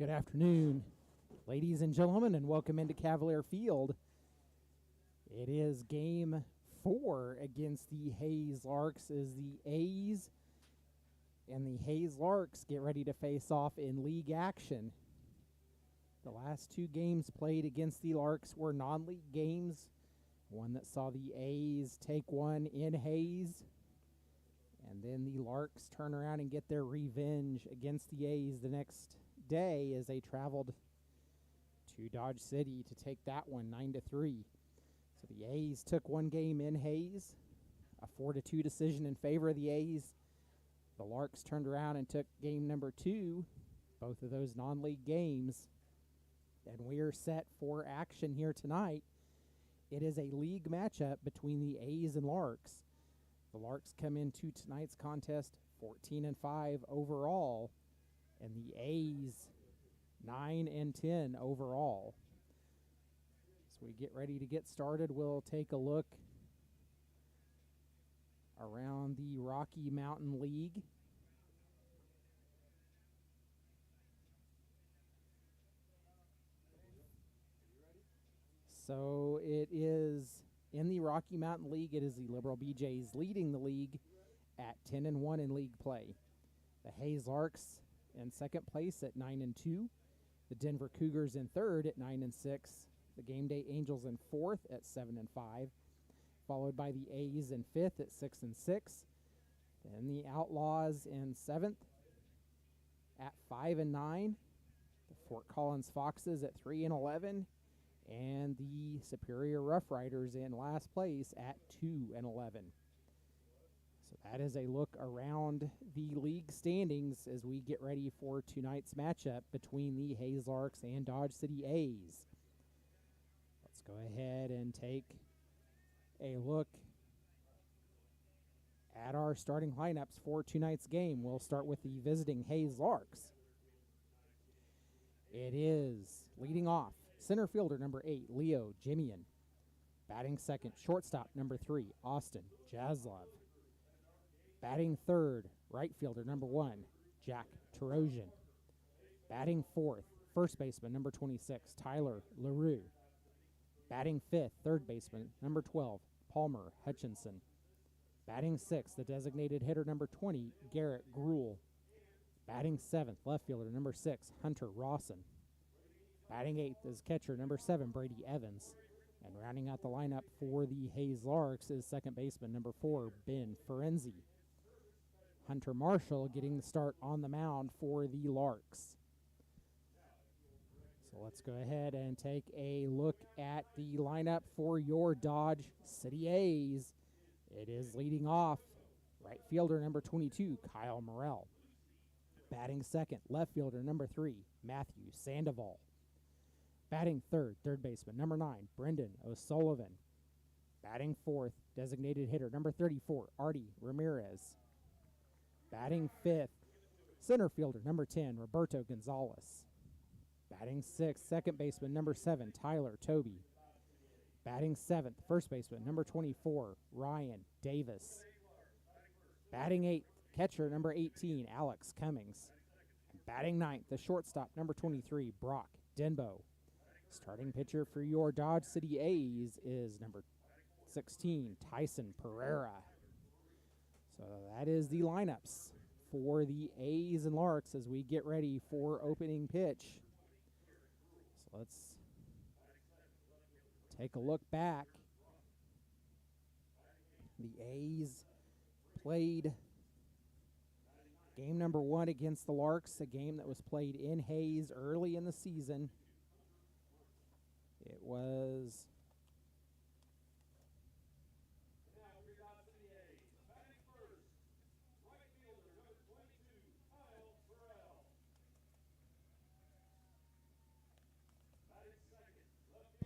Good afternoon, ladies and gentlemen, and welcome into Cavalier Field. It is game 4 against the Hayes Larks as the A's and the Hayes Larks get ready to face off in league action. The last 2 games played against the Larks were non-league games, one that saw the A's take one in Hayes, and then the Larks turn around and get their revenge against the A's the next day as they traveled to Dodge City to take that one 9-3. So the A's took one game in Hayes, a 4-2 decision in favor of the A's. The Larks turned around and took game number 2, both of those non-league games. And we are set for action here tonight. It is a league matchup between the A's and Larks. The Larks come into tonight's contest 14-5 overall, and the A's 9-10 overall. So we get ready to get started. We'll take a look around the Rocky Mountain League. So it is in the Rocky Mountain League. It is the Liberal BJs leading the league at 10-1 in league play. The Hayes Larks in second place at 9-2. The Denver Cougars in third at 9-6. The Game Day Angels in fourth at 7-5. Followed by the A's in fifth at 6-6. Then the Outlaws in seventh at 5-9. The Fort Collins Foxes at 3-11. And the Superior Rough Riders in last place at 2-11. So that is a look around the league standings as we get ready for tonight's matchup between the Hayes Larks and Dodge City A's. Let's go ahead and take a look at our starting lineups for tonight's game. We'll start with the visiting Hayes Larks. It is leading off center fielder number 8, Leo Jimian. Batting second, shortstop number 3, Austin Jaslov. Batting third, right fielder number 1, Jack Tarosian. Batting fourth, first baseman number 26, Tyler LaRue. Batting fifth, third baseman number 12, Palmer Hutchinson. Batting sixth, the designated hitter number 20, Garrett Gruhl. Batting seventh, left fielder number 6, Hunter Rawson. Batting eighth is catcher number 7, Brady Evans. And rounding out the lineup for the Hayes Larks is second baseman number 4, Ben Ferenzi. Hunter Marshall getting the start on the mound for the Larks. So let's go ahead and take a look at the lineup for your Dodge City A's. It is leading off right fielder number 22, Kyle Morrell. Batting second, left fielder number 3, Matthew Sandoval. Batting third, third baseman number 9, Brendan O'Sullivan. Batting fourth, designated hitter number 34, Artie Ramirez. Batting fifth, center fielder number 10, Roberto Gonzalez. Batting sixth, second baseman number 7, Tyler Toby. Batting seventh, first baseman number 24, Ryan Davis. Batting eighth, catcher number 18, Alex Cummings. And batting ninth, the shortstop number 23, Brock Denbo. Starting pitcher for your Dodge City A's is number 16, Tyson Pereira. So that is the lineups for the A's and Larks as we get ready for opening pitch. So let's take a look back. The A's played game number 1 against the Larks, a game that was played in Hayes early in the season. It was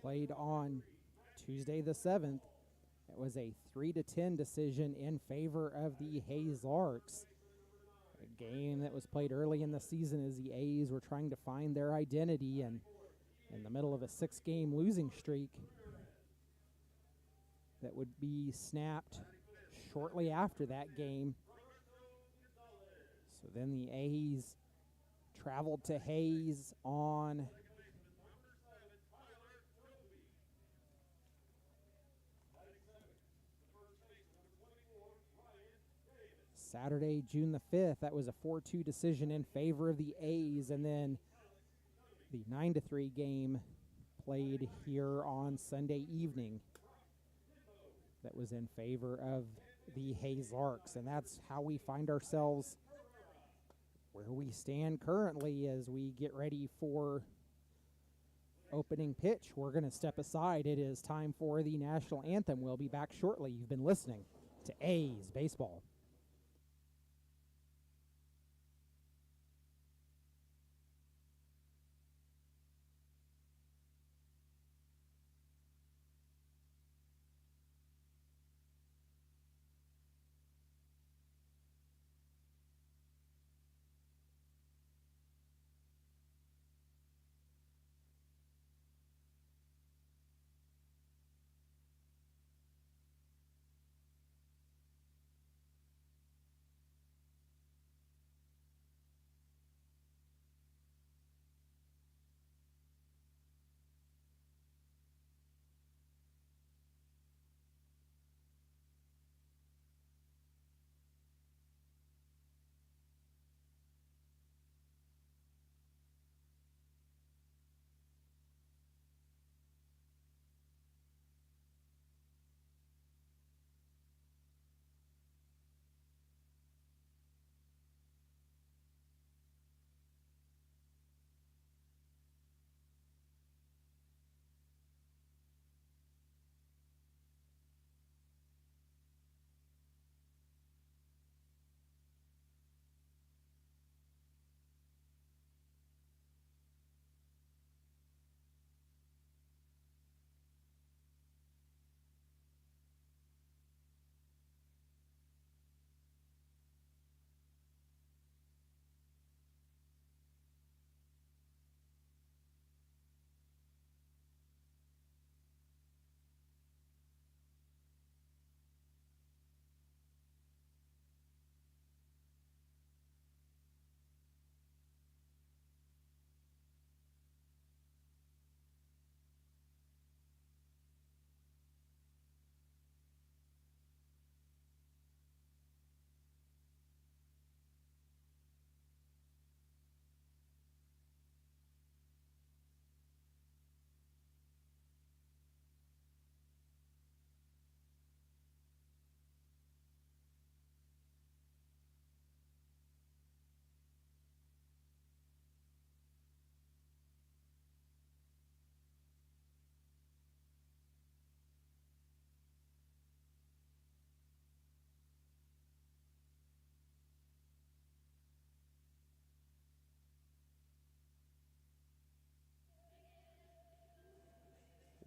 played on Tuesday the 7th. It was a 3-10 decision in favor of the Hayes Larks. A game that was played early in the season as the A's were trying to find their identity and in the middle of a 6-game losing streak that would be snapped shortly after that game. So then the A's traveled to Hayes on Saturday, June the 5th. That was a 4-2 decision in favor of the A's, and then the 9-3 game played here on Sunday evening that was in favor of the Hayes Larks, and that's how we find ourselves where we stand currently as we get ready for opening pitch. We're going to step aside. It is time for the national anthem. We'll be back shortly. You've been listening to A's Baseball.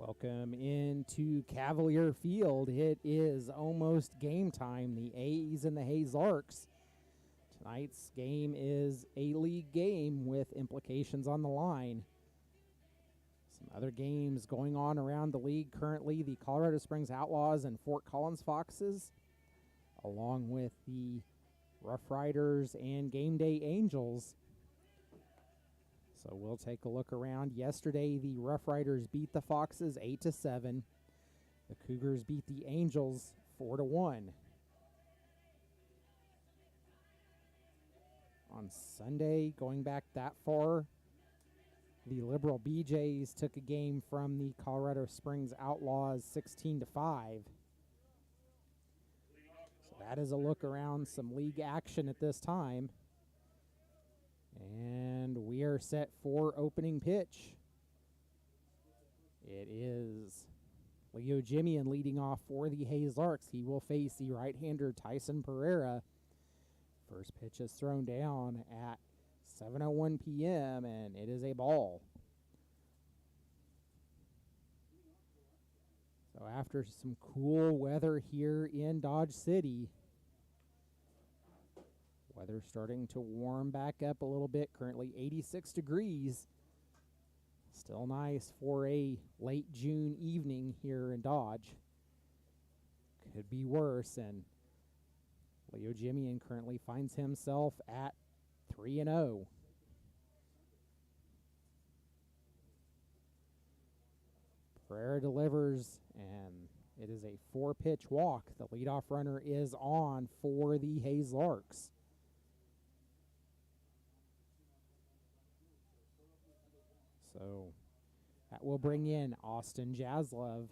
Welcome into Cavalier Field. It is almost game time. The A's and the Hayes Larks. Tonight's game is a league game with implications on the line. Some other games going on around the league currently. The Colorado Springs Outlaws and Fort Collins Foxes, along with the Rough Riders and Game Day Angels. So we'll take a look around. Yesterday, the Rough Riders beat the Foxes 8-7. The Cougars beat the Angels 4-1. On Sunday, going back that far, the Liberal BJs took a game from the Colorado Springs Outlaws 16-5. So that is a look around some league action at this time. And we are set for opening pitch. It is Leo Jimian leading off for the Hayes Larks. He will face the right-hander Tyson Pereira. First pitch is thrown down at 7:01 p.m., and it is a ball. So after some cool weather here in Dodge City, weather starting to warm back up a little bit. Currently 86 degrees. Still nice for a late June evening here in Dodge. Could be worse, and Leo Jimian currently finds himself at 3-0. Pereira delivers, and it is a 4-pitch walk. The leadoff runner is on for the Hayes Larks. So that will bring in Austin Jaslov.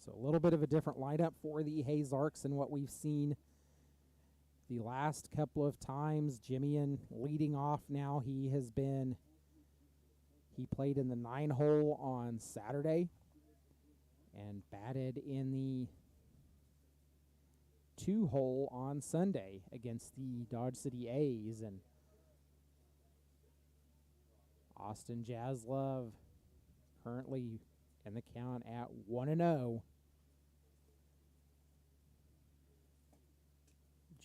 So a little bit of a different lineup for the Hayes Larks than what we've seen the last couple of times. Jimian leading off now. He played in the 9-hole on Saturday and batted in the 2-hole on Sunday against the Dodge City A's. And Austin Jaslov currently in the count at 1-0.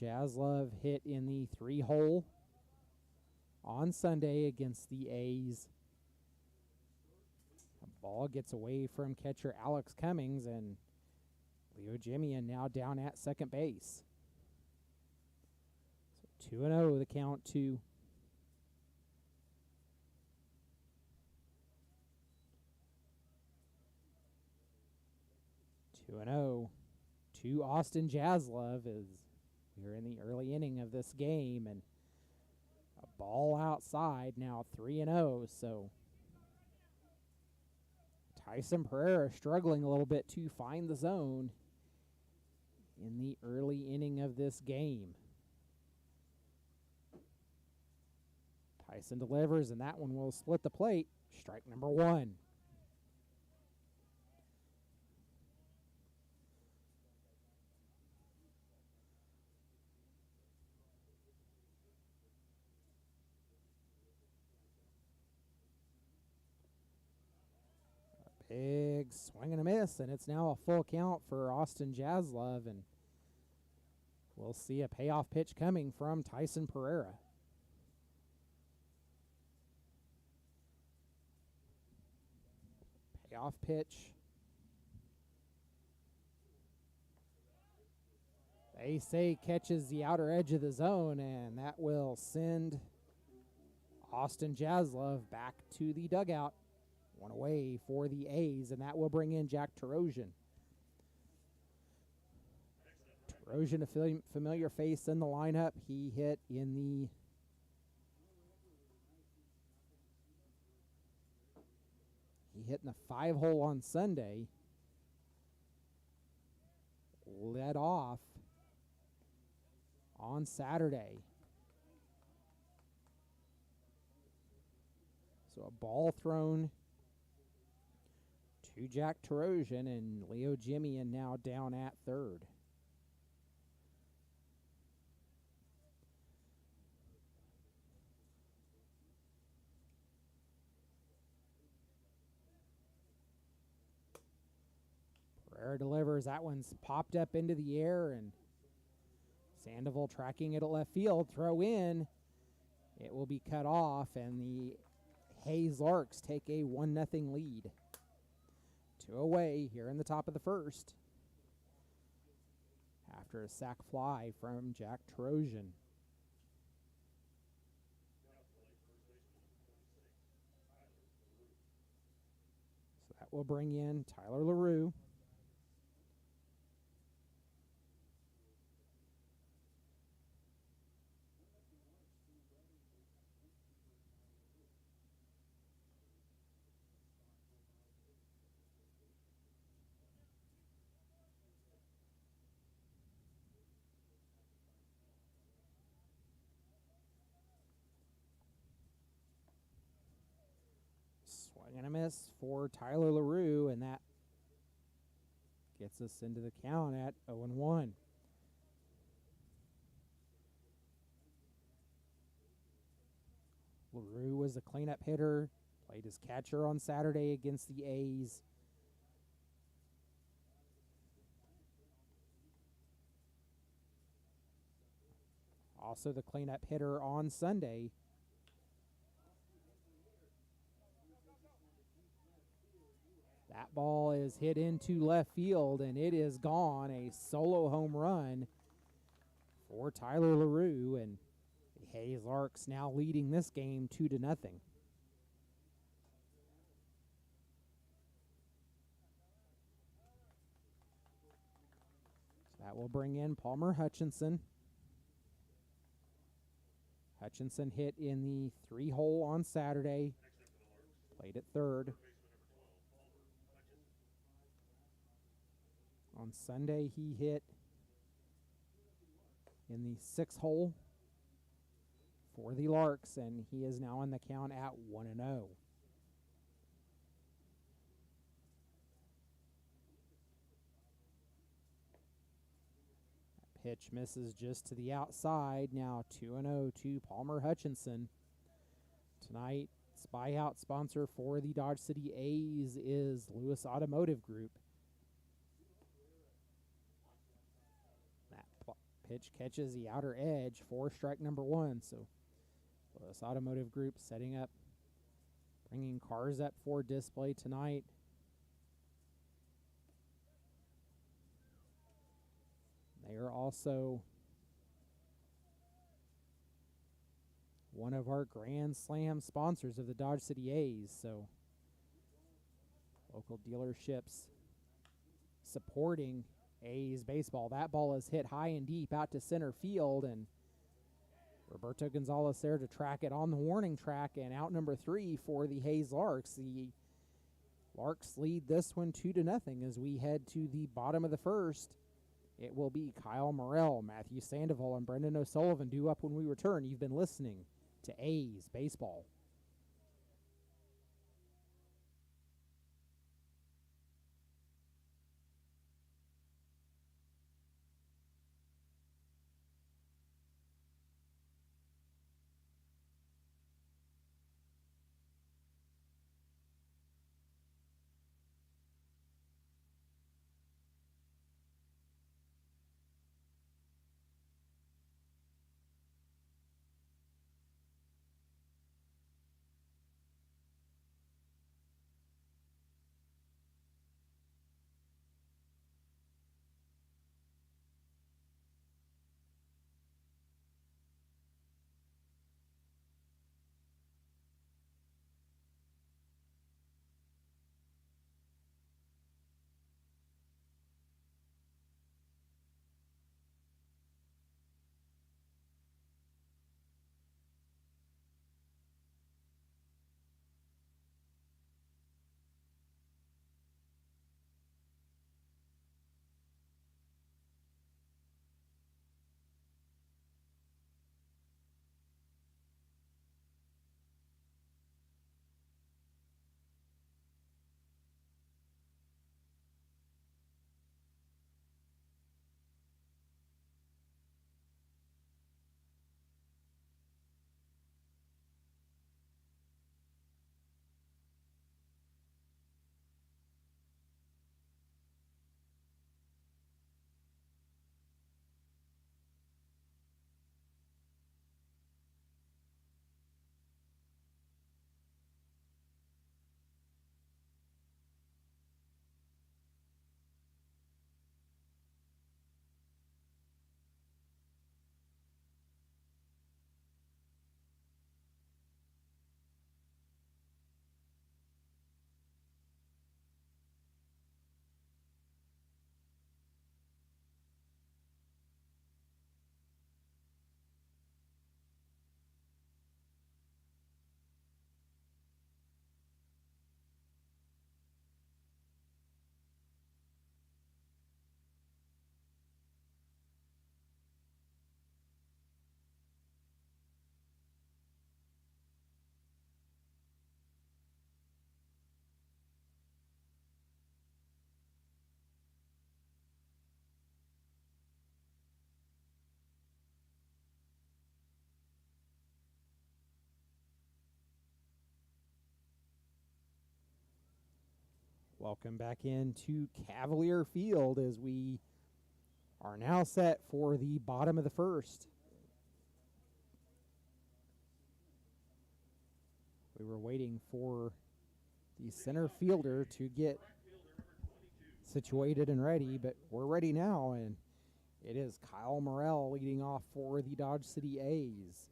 Jaslov hit in the 3-hole on Sunday against the A's. The ball gets away from catcher Alex Cummings, and Leo Jimian now down at second base. So 2-0 the count to Austin Jaslov as we're in the early inning of this game, and a ball outside now 3-0. So Tyson Pereira struggling a little bit to find the zone in the early inning of this game. Tyson delivers, and that one will split the plate. Strike number 1. Big swing and a miss, and it's now a full count for Austin Jaslov, and we'll see a payoff pitch coming from Tyson Pereira. Payoff pitch. They say catches the outer edge of the zone, and that will send Austin Jaslov back to the dugout. One away for the A's, and that will bring in Jack Terosian. Terosian, a familiar face in the lineup. He hit in the He hit in the 5-hole on Sunday. Led off on Saturday. So a ball thrown to Jack Terosian, and Leo Jimian now down at third. Pereira delivers. That one's popped up into the air, and Sandoval tracking it at left field. Throw in. It will be cut off, and the Hayes Larks take a 1-0 lead. 2 away here in the top of the first after a sac fly from Jack Terosian. So that will bring in Tyler LaRue. Swing and a miss for Tyler LaRue, and that gets us into the count at 0-1. LaRue was a cleanup hitter, played as catcher on Saturday against the A's. Also the cleanup hitter on Sunday. That ball is hit into left field, and it is gone. A solo home run for Tyler LaRue, and the Hayes Larks now leading this game 2-0. That will bring in Palmer Hutchinson. Hutchinson hit in the 3-hole on Saturday, played at third. On Sunday, he hit in the 6-hole for the Larks, and he is now on the count at 1-0. Pitch misses just to the outside. Now 2-0 to Palmer Hutchinson. Tonight, Spy Out sponsor for the Dodge City A's is Lewis Automotive Group. That pitch catches the outer edge for strike number 1. So Lewis Automotive Group setting up, bringing cars up for display tonight. They are also one of our Grand Slam sponsors of the Dodge City A's. So local dealerships supporting A's baseball. That ball is hit high and deep out to center field, and Roberto Gonzalez there to track it on the warning track, and out number 3 for the Hayes Larks. The Larks lead this one 2-0 as we head to the bottom of the first. It will be Kyle Morrell, Matthew Sandoval, and Brendan O'Sullivan due up when we return. You've been listening to A's Baseball. Welcome back into Cavalier Field as we are now set for the bottom of the first. We were waiting for the center fielder to get situated and ready, but we're ready now, and it is Kyle Morrell leading off for the Dodge City A's.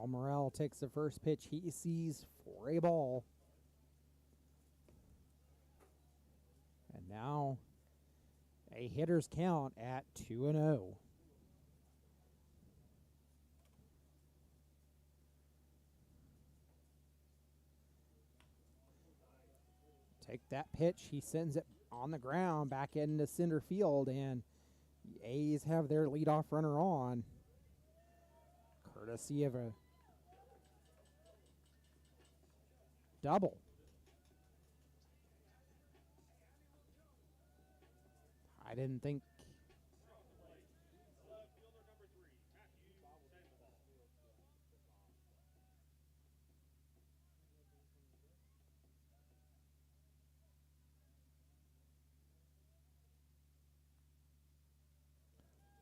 Kyle Morrell takes the first pitch he sees for a ball. And now a hitter's count at 2-0. Take that pitch. He sends it on the ground back into center field, and the A's have their leadoff runner on, courtesy of a double. I didn't think.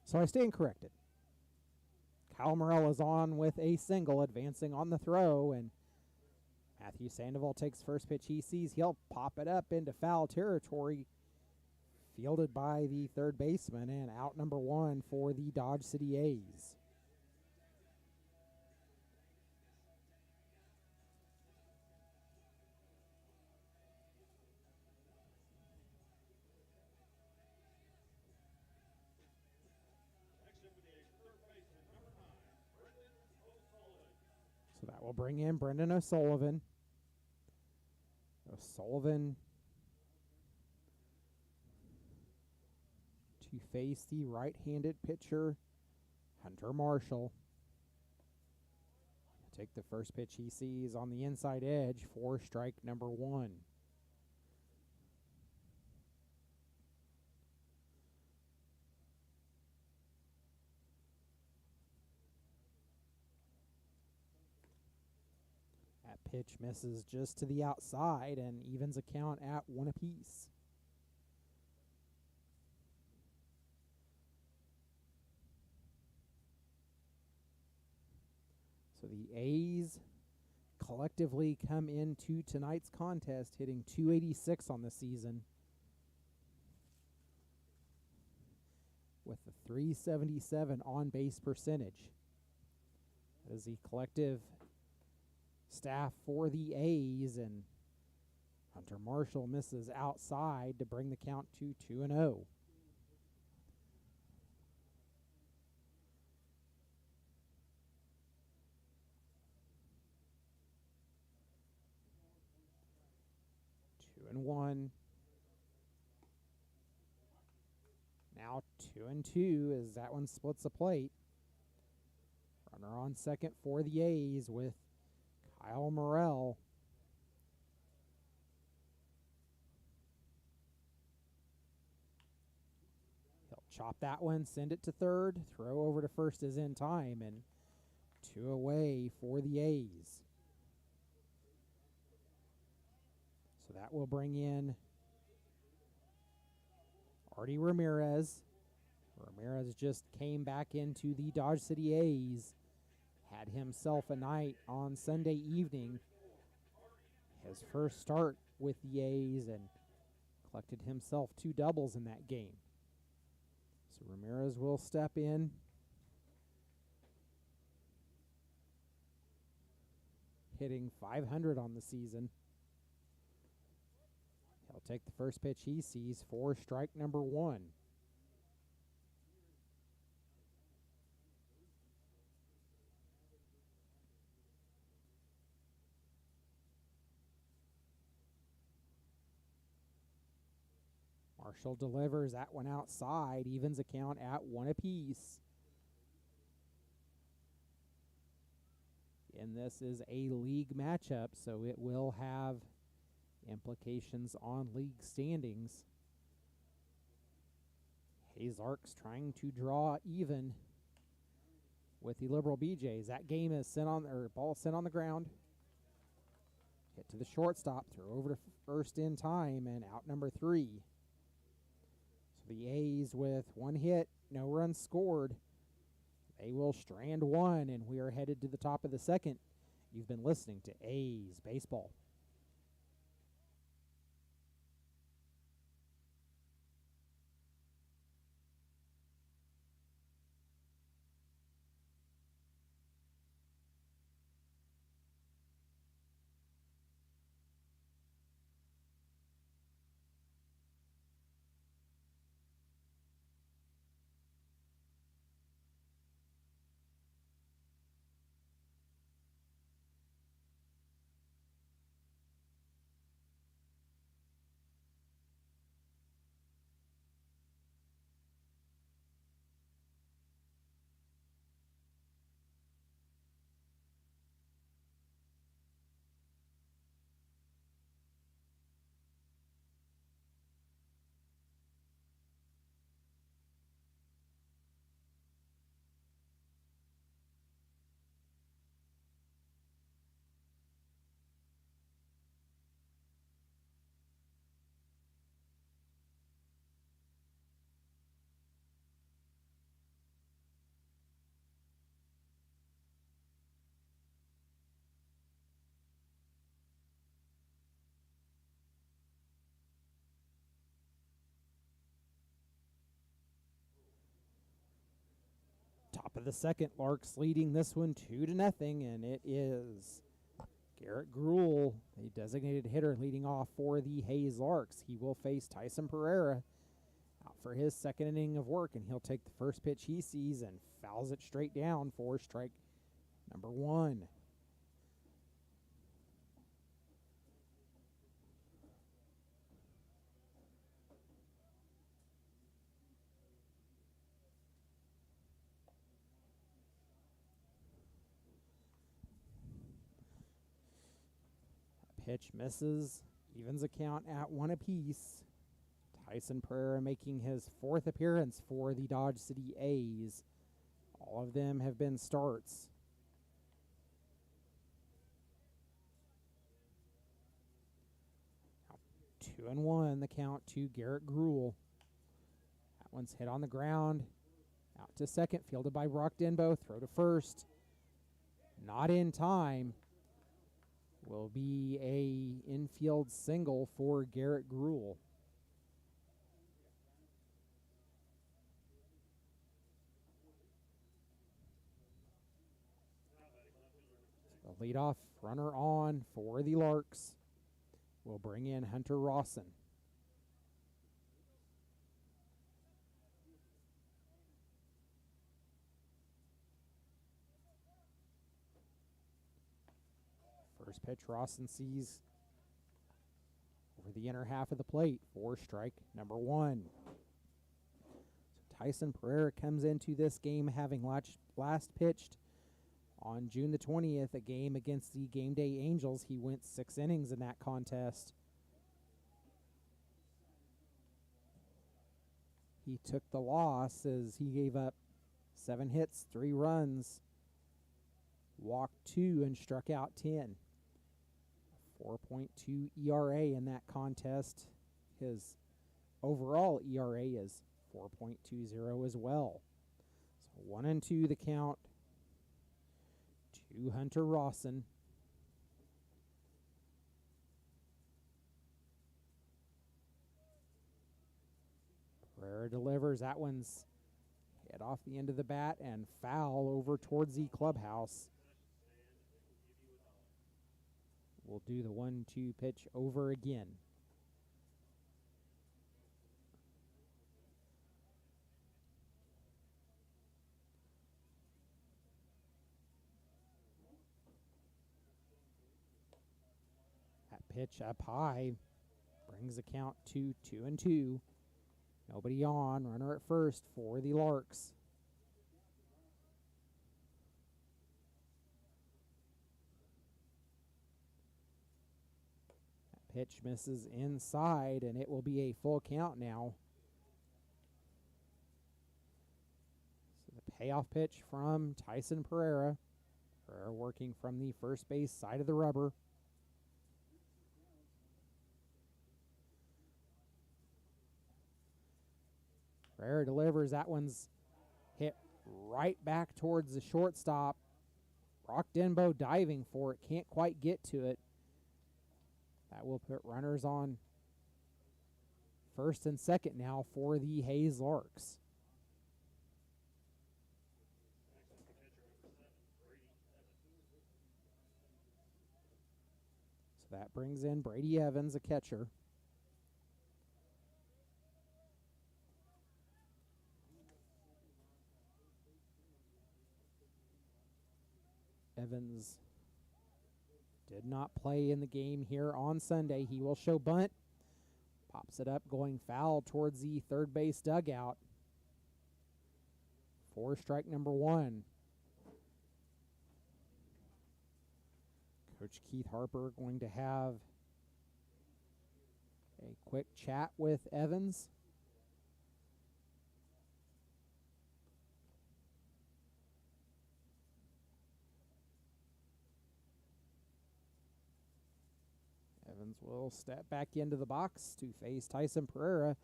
So I stand corrected. Kyle Morrell is on with a single, advancing on the throw, and Matthew Sandoval takes first pitch he sees. He'll pop it up into foul territory, fielded by the third baseman, and out number one for the Dodge City A's. So that will bring in Brendan O'Sullivan. O'Sullivan to face the right-handed pitcher, Hunter Marshall. Take the first pitch he sees on the inside edge for strike number one. That pitch misses just to the outside and evens a count at 1 apiece. So the A's collectively come into tonight's contest hitting .286 on the season, with a .377 on-base percentage. That is the collective staff for the A's, and Hunter Marshall misses outside to bring the count to 2-0. And 1. Now 2-2 as that one splits the plate. Runner on second for the A's with Kyle Morrell. He'll chop that one, send it to third. Throw over to first is in time, and 2 away for the A's. So that will bring in Artie Ramirez. Ramirez just came back into the Dodge City A's. Had himself a night on Sunday evening. His first start with the A's, and collected himself 2 doubles in that game. So Ramirez will step in. Hitting .500 on the season. He'll take the first pitch he sees for strike number 1. Marshall delivers that one outside, evens a count at 1 apiece. And this is a league matchup, so it will have implications on league standings. Hayes Larks trying to draw even with the Liberal BJs. That game is ball sent on the ground. Hit to the shortstop, throw over to first in time, and out number 3. So the A's with 1 hit, no runs scored. They will strand 1, and we are headed to the top of the second. You've been listening to A's Baseball. Top of the second, Larks leading this one 2-0, and it is Garrett Gruhl, a designated hitter, leading off for the Hayes Larks. He will face Tyson Pereira out for his second inning of work, and he'll take the first pitch he sees and fouls it straight down for strike number 1. Pitch misses, evens the count at 1 apiece. Tyson Pereira making his 4th appearance for the Dodge City A's. All of them have been starts. Now 2-1 the count to Garrett Gruhl. That one's hit on the ground. Out to second, fielded by Brock Denbo. Throw to first. Not in time. Will be a infield single for Garrett Gruhl. The leadoff runner on for the Larks will bring in Hunter Rawson. First pitch, Rawson sees over the inner half of the plate for strike number 1. So Tyson Pereira comes into this game having last pitched on June the 20th, a game against the Game Day Angels. He went 6 innings in that contest. He took the loss as he gave up 7 hits, 3 runs, walked 2, and struck out 10. 4.2 ERA in that contest. His overall ERA is 4.20 as well. So 1-2 the count to Hunter Rawson. Pereira delivers. That one's hit off the end of the bat and foul over towards the clubhouse. We'll do the 1-2 pitch over again. That pitch up high brings the count to 2-2. Nobody on. Runner at first for the Larks. Pitch misses inside, and it will be a full count now. So the payoff pitch from Tyson Pereira. Pereira working from the first base side of the rubber. Pereira delivers. That one's hit right back towards the shortstop. Brock Denbo diving for it. Can't quite get to it. That will put runners on first and second now for the Hayes Larks. So that brings in Brady Evans, a catcher. Evans did not play in the game here on Sunday. He will show bunt. Pops it up, going foul towards the third base dugout. For strike number 1. Coach Keith Harper going to have a quick chat with Evans. Evans will step back into the box to face Tyson Pereira.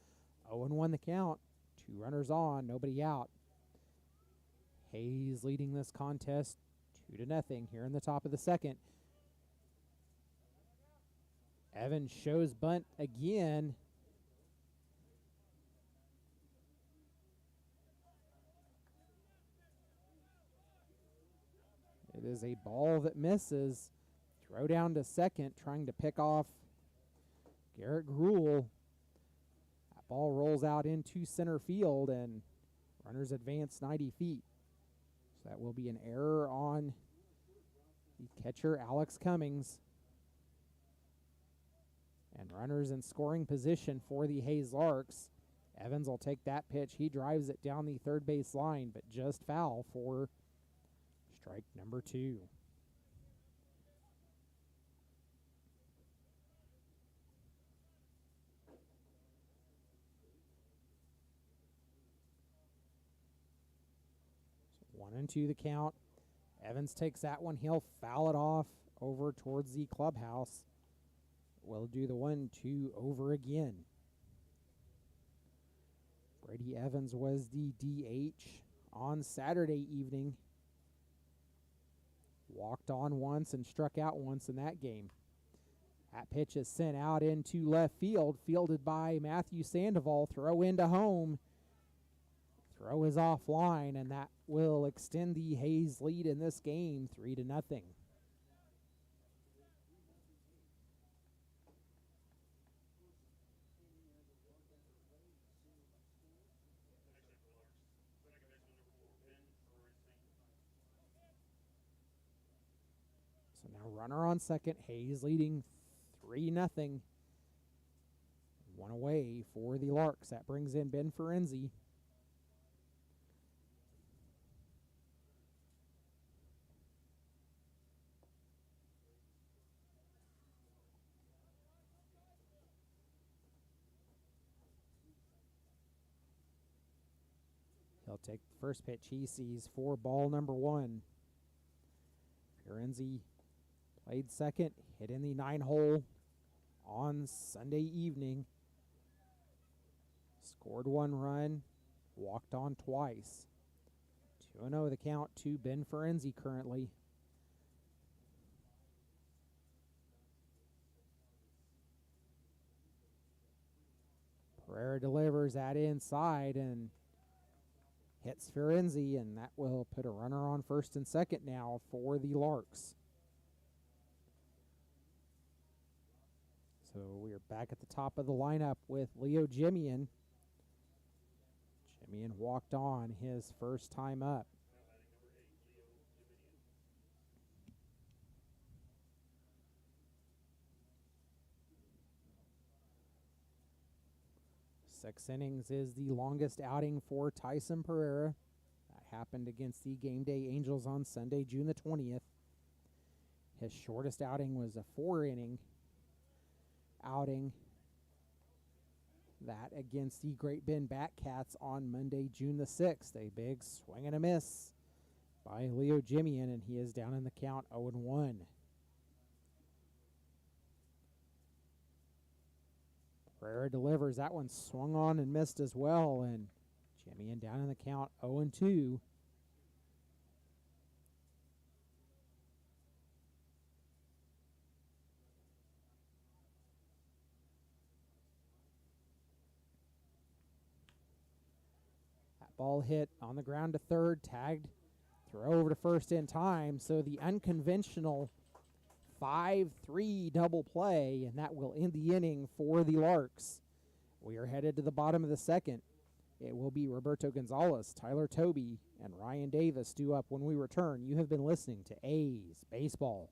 0-1 the count. 2 runners on, nobody out. Hayes leading this contest 2-0 here in the top of the second. Evans shows bunt again. is a ball that misses. Throw down to second, trying to pick off Garrett Gruhl. That ball rolls out into center field, and runners advance 90 feet. So that will be an error on the catcher, Alex Cummings. And runners in scoring position for the Hayes Larks. Evans will take that pitch. He drives it down the third base line, but just foul for strike number 2. So 1-2 the count. Evans takes that one. He'll foul it off over towards the clubhouse. We'll do the 1-2 over again. Brady Evans was the DH on Saturday evening. Walked on once and struck out once in that game. That pitch is sent out into left field, fielded by Matthew Sandoval. Throw into home. Throw is offline, and that will extend the Hayes lead in this game 3-0. So now runner on second. Hayes leading 3-0. One away for the Larks. That brings in Ben Ferenzi. He'll take the first pitch he sees for ball number 1. Ferenzi played second, hit in the 9-hole on Sunday evening. Scored 1 run, walked on twice. 2-0 the count to Ben Ferenzi currently. Pereira delivers that inside and hits Ferenzi, and that will put a runner on first and second now for the Larks. So we're back at the top of the lineup with Leo Jimian. Jimian walked on his first time up. Six innings is the longest outing for Tyson Pereira. That happened against the Game Day Angels on Sunday, June the 20th. His shortest outing was a 4-inning outing. That against the Great Bend Batcats on Monday, June the 6th. A big swing and a miss by Leo Jimian, and he is down in the count 0-1. Pereira delivers. That one swung on and missed as well, and Jimian down in the count 0-2. That ball hit on the ground to third, tagged, throw over to first in time. So the unconventional 5-3 double play, and that will end the inning for the Larks. We are headed to the bottom of the second. It will be Roberto Gonzalez, Tyler Toby, and Ryan Davis due up when we return. You have been listening to A's Baseball.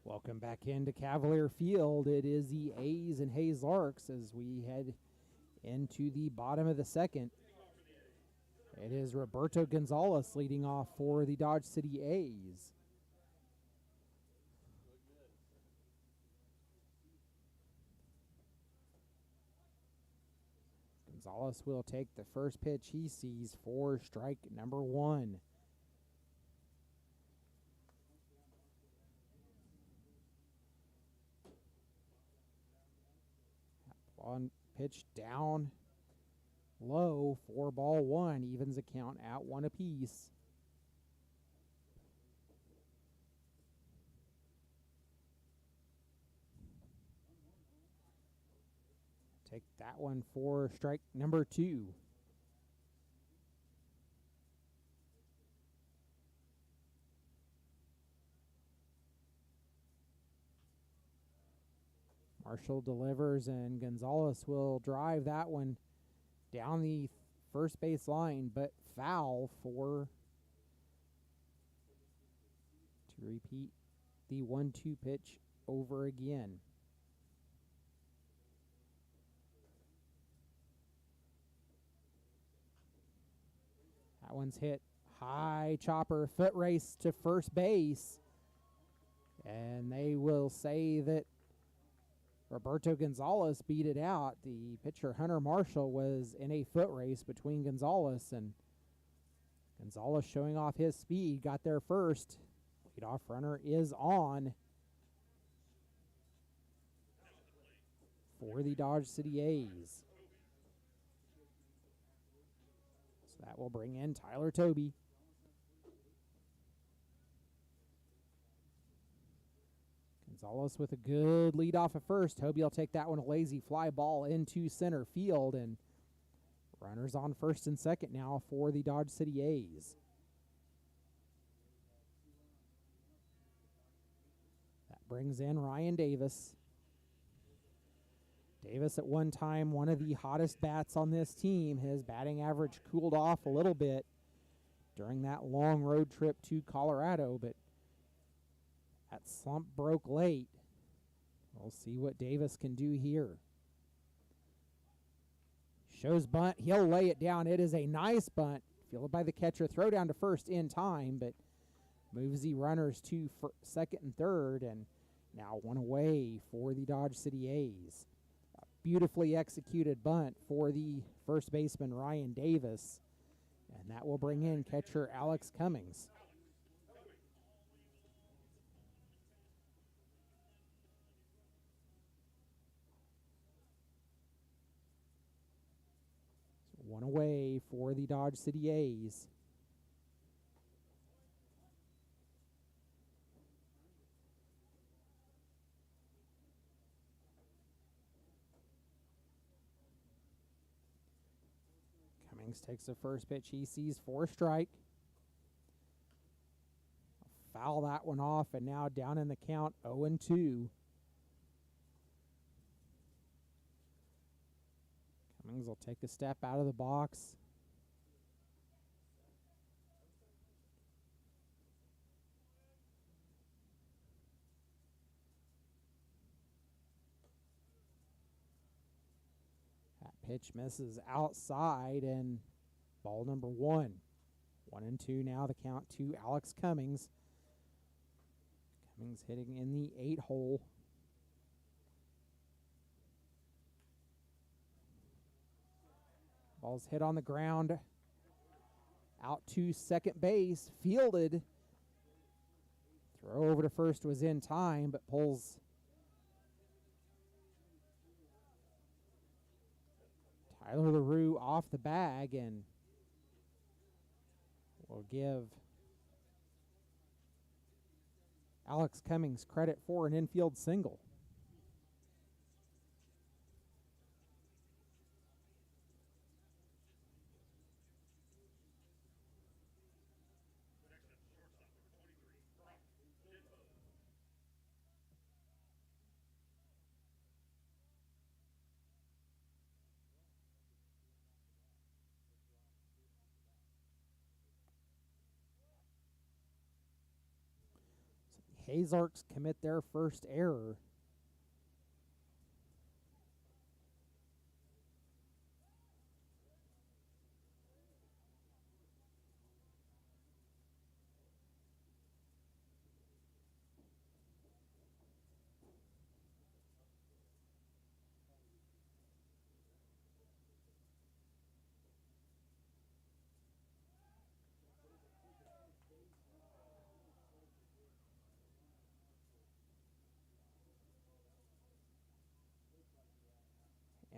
Welcome back into Cavalier Field. It is the A's and Hayes Larks as we head into the bottom of the second. It is Roberto Gonzalez leading off for the Dodge City A's. Gonzalez will take the first pitch he sees for strike number one. On pitch down low for ball one, evens the count at one apiece. Take that one for strike number two. Marshall delivers, and Gonzalez will drive that one down the first base line, but foul to repeat the 1-2 pitch over again. That one's hit high, chopper, foot race to first base, and they will say that Roberto Gonzalez beat it out. The pitcher, Hunter Marshall, was in a foot race between Gonzalez, and Gonzalez, showing off his speed, got there first. Leadoff runner is on for the Dodge City A's. So that will bring in Tyler Tobey. Gonzalez with a good lead off at first. Tobey will take that one, a lazy fly ball into center field, and runners on first and second now for the Dodge City A's. That brings in Ryan Davis. Davis at one time one of the hottest bats on this team. His batting average cooled off a little bit during that long road trip to Colorado, but that slump broke late. We'll see what Davis can do here. Shows bunt. He'll lay it down. It is a nice bunt. Fielded by the catcher. Throw down to first in time, but moves the runners to second and third, and now one away for the Dodge City A's. A beautifully executed bunt for the first baseman, Ryan Davis, and that will bring in catcher Alex Cummings. One away for the Dodge City A's. Cummings takes the first pitch he sees for a strike. Foul that one off, and now down in the count 0-2. Cummings will take a step out of the box. That pitch misses outside, and ball number one. 1-2 now, the count to Alex Cummings. Cummings hitting in the 8-hole. Ball's hit on the ground. Out to second base. Fielded. Throw over to first was in time, but pulls Tyler LaRue off the bag, and will give Alex Cummings credit for an infield single. Hayes Larks commit their first error.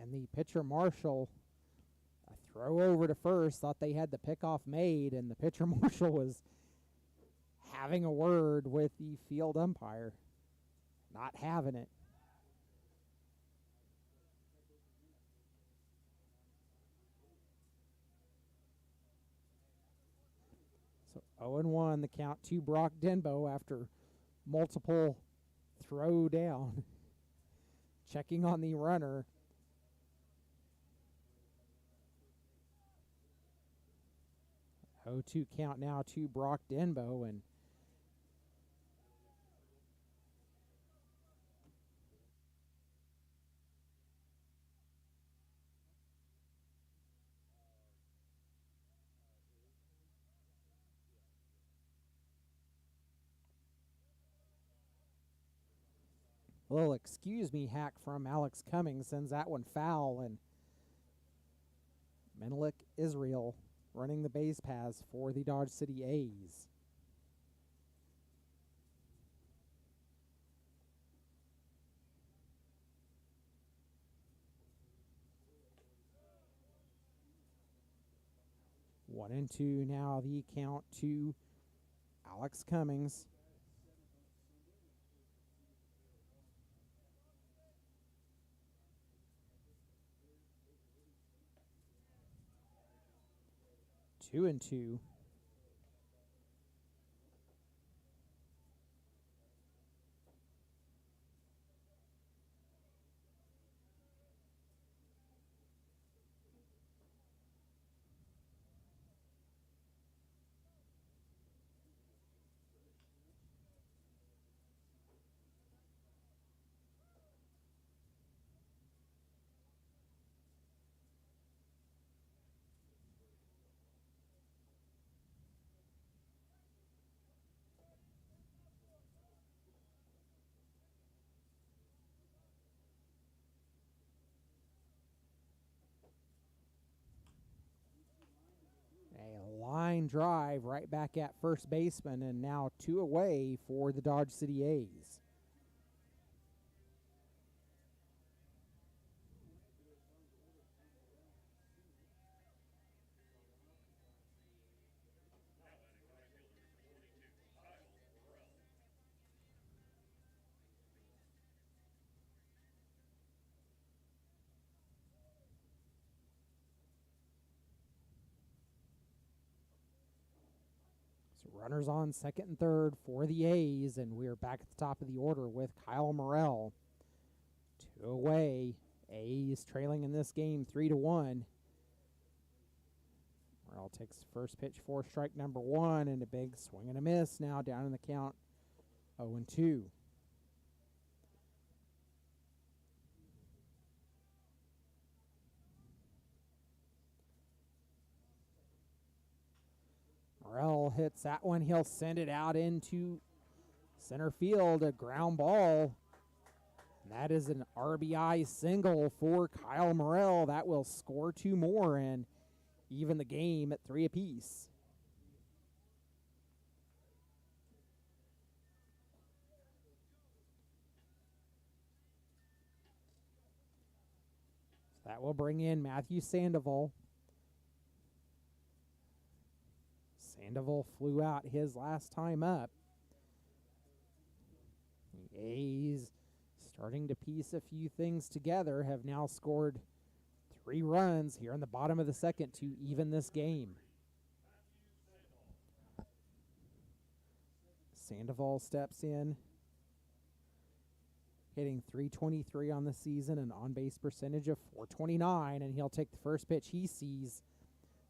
And the pitcher Marshall, a throw over to first, thought they had the pickoff made, and the pitcher Marshall was having a word with the field umpire. Not having it. So 0-1 the count to Brock Denbo after multiple throw down. Checking on the runner. 0-2 count now to Brock Denbo, and a little excuse me hack from Alex Cummings sends that one foul, and Menelik Israel running the base paths for the Dodge City A's. One and two now the count to Alex Cummings. Two and two. A line drive right back at first baseman, and now two away for the Dodge City A's. So runners on second and third for the A's, and we're back at the top of the order with Kyle Morrell. Two away. A's trailing in this game 3-1. Morrell takes first pitch for strike number one, and a big swing and a miss now down in the count 0-2. Morrell hits that one. He'll send it out into center field, a ground ball. And that is an RBI single for Kyle Morrell. That will score two more and even the game at 3 apiece. So that will bring in Matthew Sandoval. Sandoval flew out his last time up. The A's, starting to piece a few things together, have now scored 3 runs here in the bottom of the second to even this game. Sandoval steps in, hitting .323 on the season, an on-base percentage of .429, and he'll take the first pitch he sees,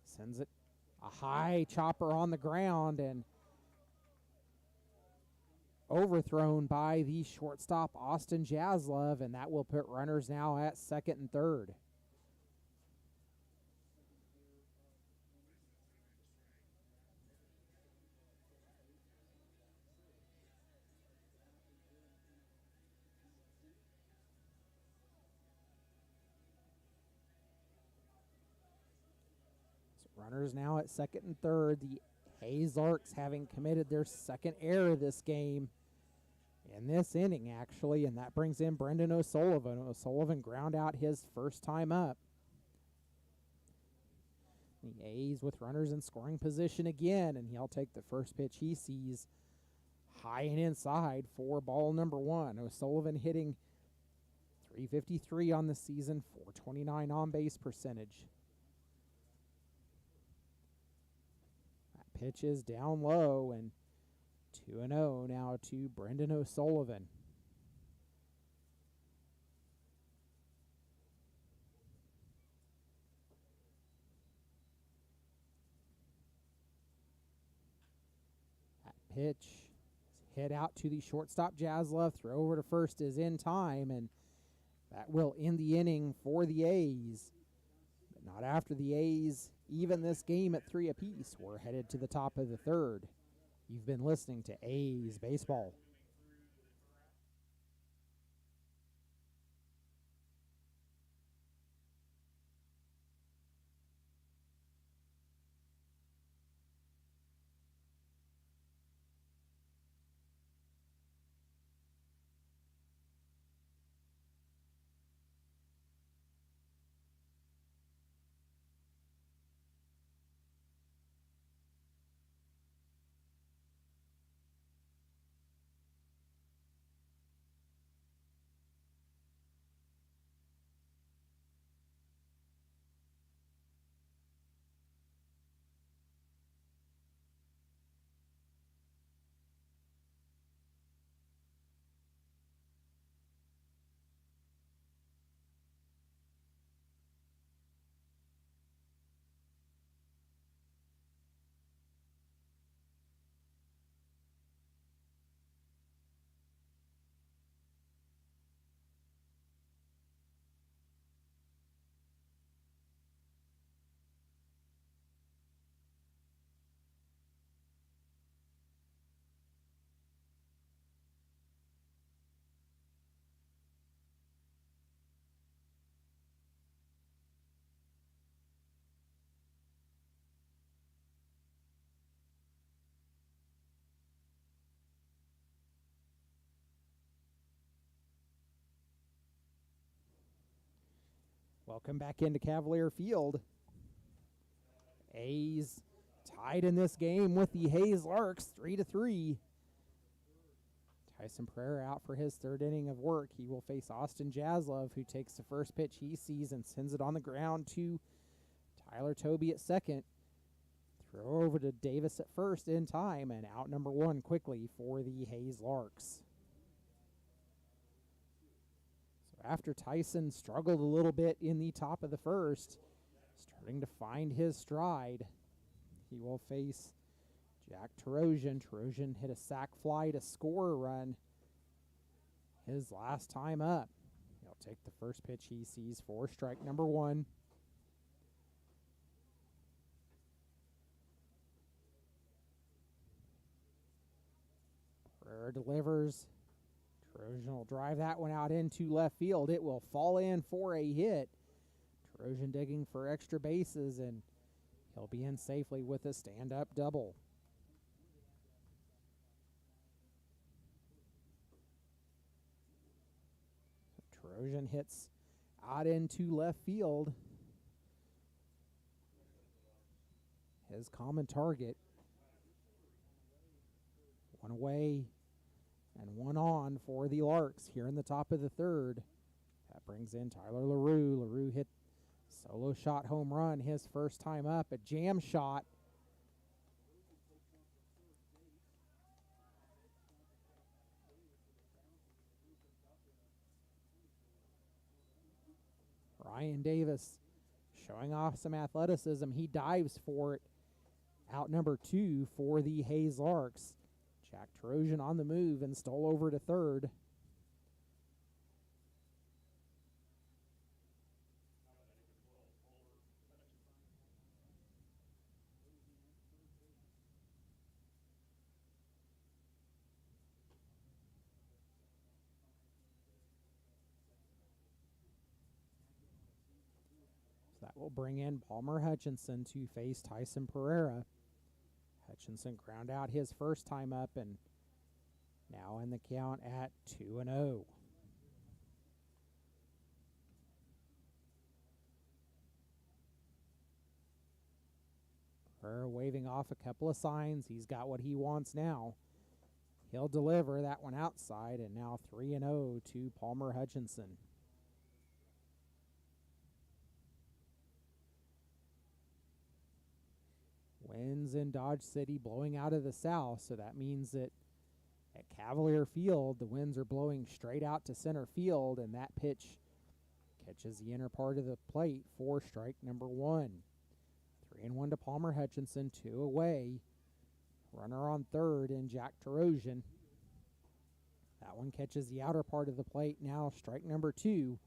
sends it a high chopper on the ground, and overthrown by the shortstop Austin Jaslov, and that will put runners now at second and third. So runners now at second and third. The Hayes Larks having committed their second error this game, in this inning actually, and that brings in Brendan O'Sullivan. O'Sullivan ground out his first time up. The A's with runners in scoring position again, and he'll take the first pitch he sees high and inside for ball number one. O'Sullivan hitting .353 on the season, .429 on base percentage. That pitch is down low, and 2-0 now to Brendan O'Sullivan. That pitch hit out to the shortstop Jaslov. Throw over to first is in time, and that will end the inning for the A's. But not after the A's even this game at 3 apiece. We're headed to the top of the third. You've been listening to A's Baseball. Welcome back into Cavalier Field. A's tied in this game with the Hayes Larks, 3-3. Tyson Pereira out for his third inning of work. He will face Austin Jaslov, who takes the first pitch he sees and sends it on the ground to Tyler Toby at second. Throw over to Davis at first in time, and out number one quickly for the Hayes Larks. After Tyson struggled a little bit in the top of the first, starting to find his stride, he will face Jack Terosian. Terosian hit a sac fly to score a run his last time up. He'll take the first pitch he sees for strike number one. Pereira delivers. Terosian will drive that one out into left field. It will fall in for a hit. Terosian digging for extra bases, and he'll be in safely with a stand-up double. Terosian hits out into left field. His common target. One away and one on for the Larks here in the top of the third. That brings in Tyler LaRue. LaRue hit solo shot home run his first time up, a jam shot. Ryan Davis showing off some athleticism. He dives for it. Out number two for the Hayes Larks. Jack Trojan on the move and stole over to third. So that will bring in Palmer Hutchinson to face Tyson Pereira. Hutchinson ground out his first time up and now in the count at 2-0. Pereira waving off a couple of signs. He's got what he wants now. He'll deliver that one outside, and now 3-0 to Palmer Hutchinson. Winds in Dodge City blowing out of the south, so that means that at Cavalier Field, the winds are blowing straight out to center field, and that pitch catches the inner part of the plate for strike number one. 3-1 to Palmer Hutchinson, 2 away. Runner on third in Jack Tarosian. That one catches the outer part of the plate. Now strike number 2.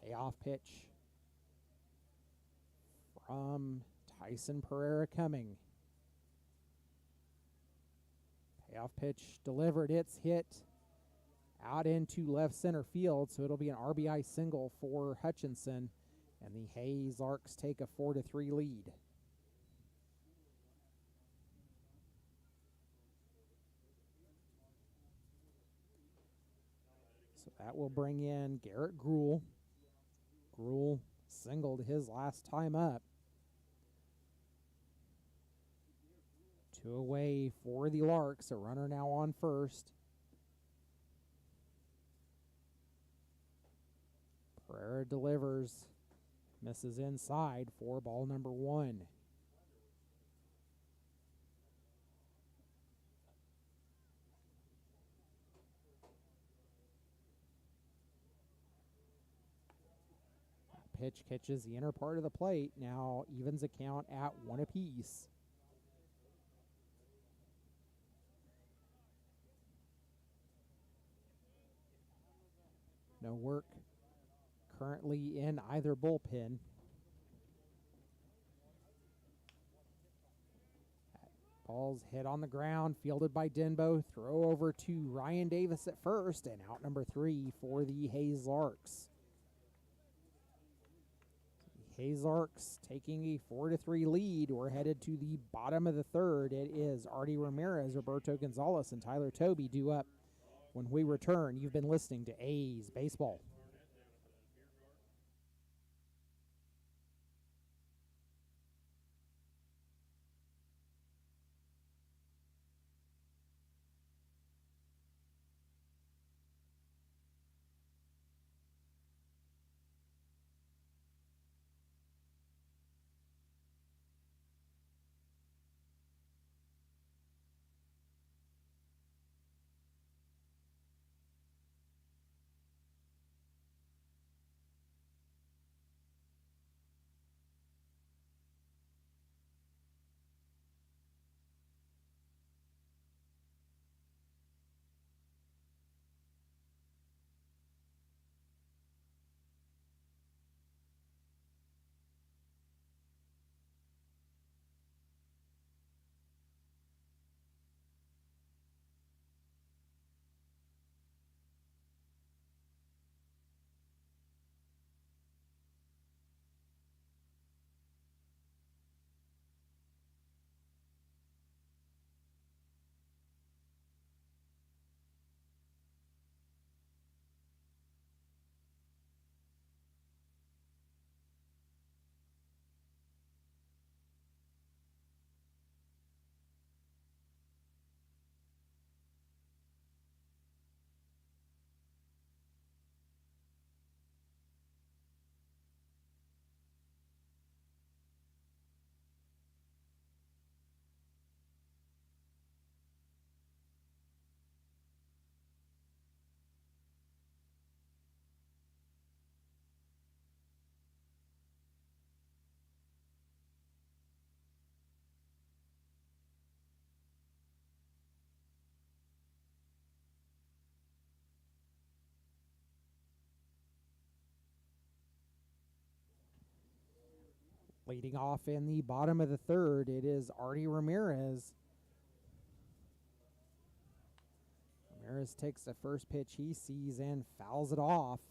Payoff pitch from Tyson Pereira coming. Payoff pitch delivered. It's hit out into left center field, so it'll be an RBI single for Hutchinson, and the Hayes Larks take a 4-3 lead. So that will bring in Garrett Gruhl. Gruhl singled his last time up. 2 away for the Larks. A runner now on first. Pereira delivers. Misses inside for ball number 1. Pitch catches the inner part of the plate. Now evens a count at 1 apiece. No work currently in either bullpen. Ball's hit on the ground, fielded by Denbo. Throw over to Ryan Davis at first, and out number 3 for the Hayes Larks. Hayes Larks taking a 4-3 lead. We're headed to the bottom of the third. It is Artie Ramirez, Roberto Gonzalez, and Tyler Toby due up when we return. You've been listening to A's Baseball. Leading off in the bottom of the third, it is Artie Ramirez. Ramirez takes the first pitch he sees and fouls it off.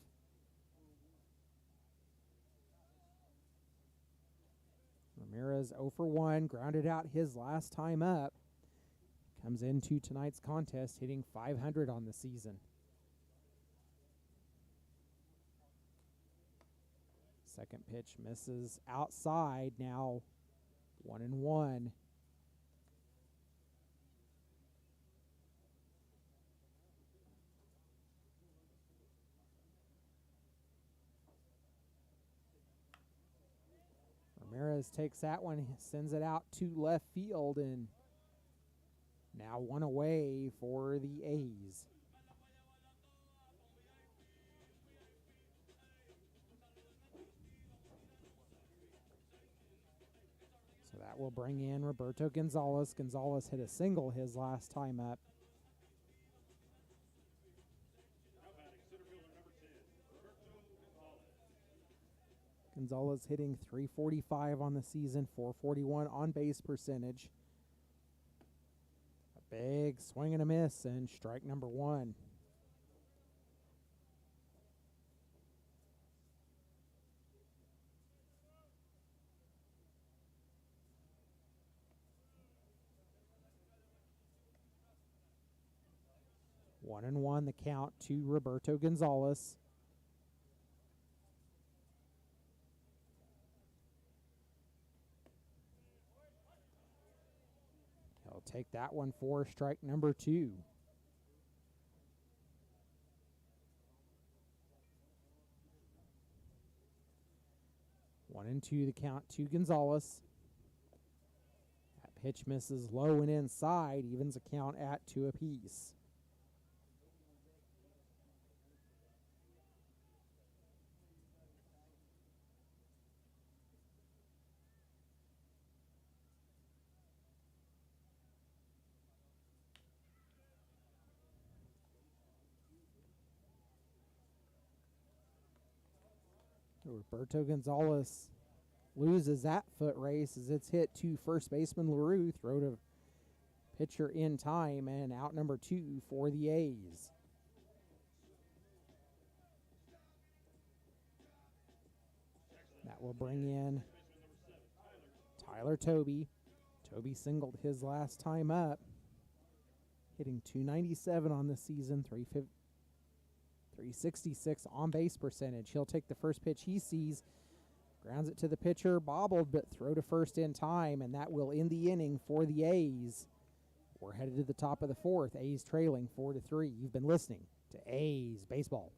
Ramirez 0 for 1, grounded out his last time up. Comes into tonight's contest hitting .500 on the season. Second pitch misses outside, now 1-1. Ramirez takes that one, sends it out to left field, and now one away for the A's. So that will bring in Roberto Gonzalez. Gonzalez hit a single his last time up. Gonzalez hitting .345 on the season, .441 on base percentage. A big swing and a miss, and strike number one. One and one, the count to Roberto Gonzalez. He'll take that one for strike number two. One and two, the count to Gonzalez. That pitch misses low and inside, evens the count at 2 apiece. Roberto Gonzalez loses that foot race as it's hit to first baseman LaRue. Throw to pitcher in time, and out number two for the A's. That will bring in Tyler Toby. Toby singled his last time up, hitting .297 on the season, .366 on base percentage. He'll take the first pitch he sees, grounds it to the pitcher, bobbled, but throw to first in time, and that will end the inning for the A's. We're headed to the top of the fourth. A's trailing 4-3. You've been listening to A's Baseball.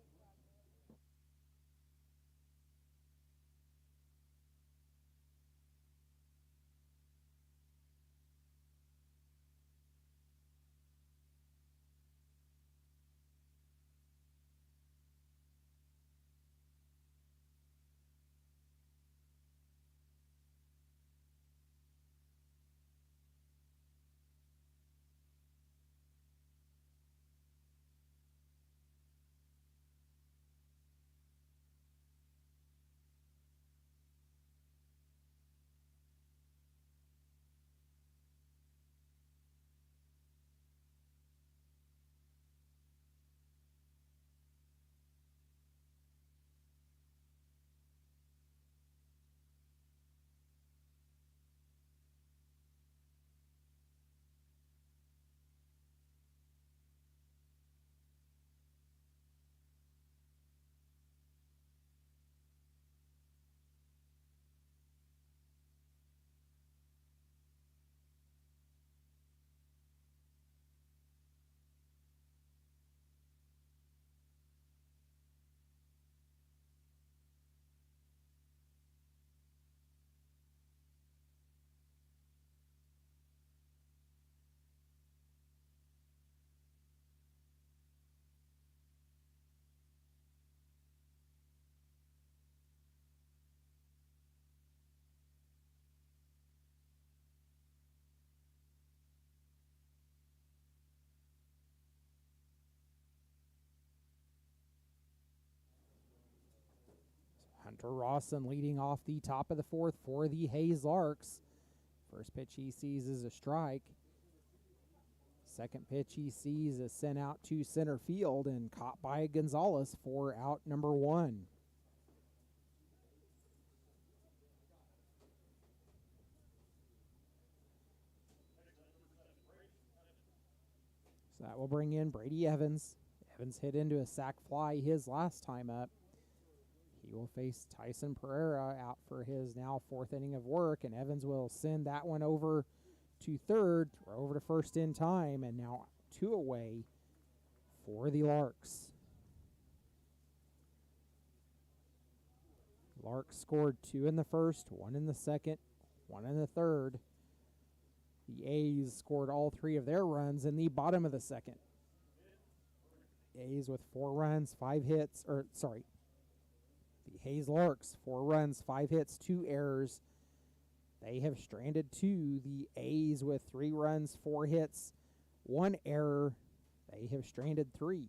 Hunter Rawson leading off the top of the fourth for the Hayes Larks. First pitch he sees is a strike. Second pitch he sees is sent out to center field and caught by Gonzalez for out number 1. So that will bring in Brady Evans. Evans hit into a sac fly his last time up. He will face Tyson Pereira out for his now 4th inning of work, and Evans will send that one over to third, throw over to first in time, and now 2 away for the Larks. Larks scored 2 in the first, 1 in the second, 1 in the third. The A's scored all 3 of their runs in the bottom of the second. A's with 4 runs, 5 hits, the Hayes Larks, 4 runs, 5 hits, 2 errors. They have stranded 2. The A's with 3 runs, 4 hits, 1 error. They have stranded 3.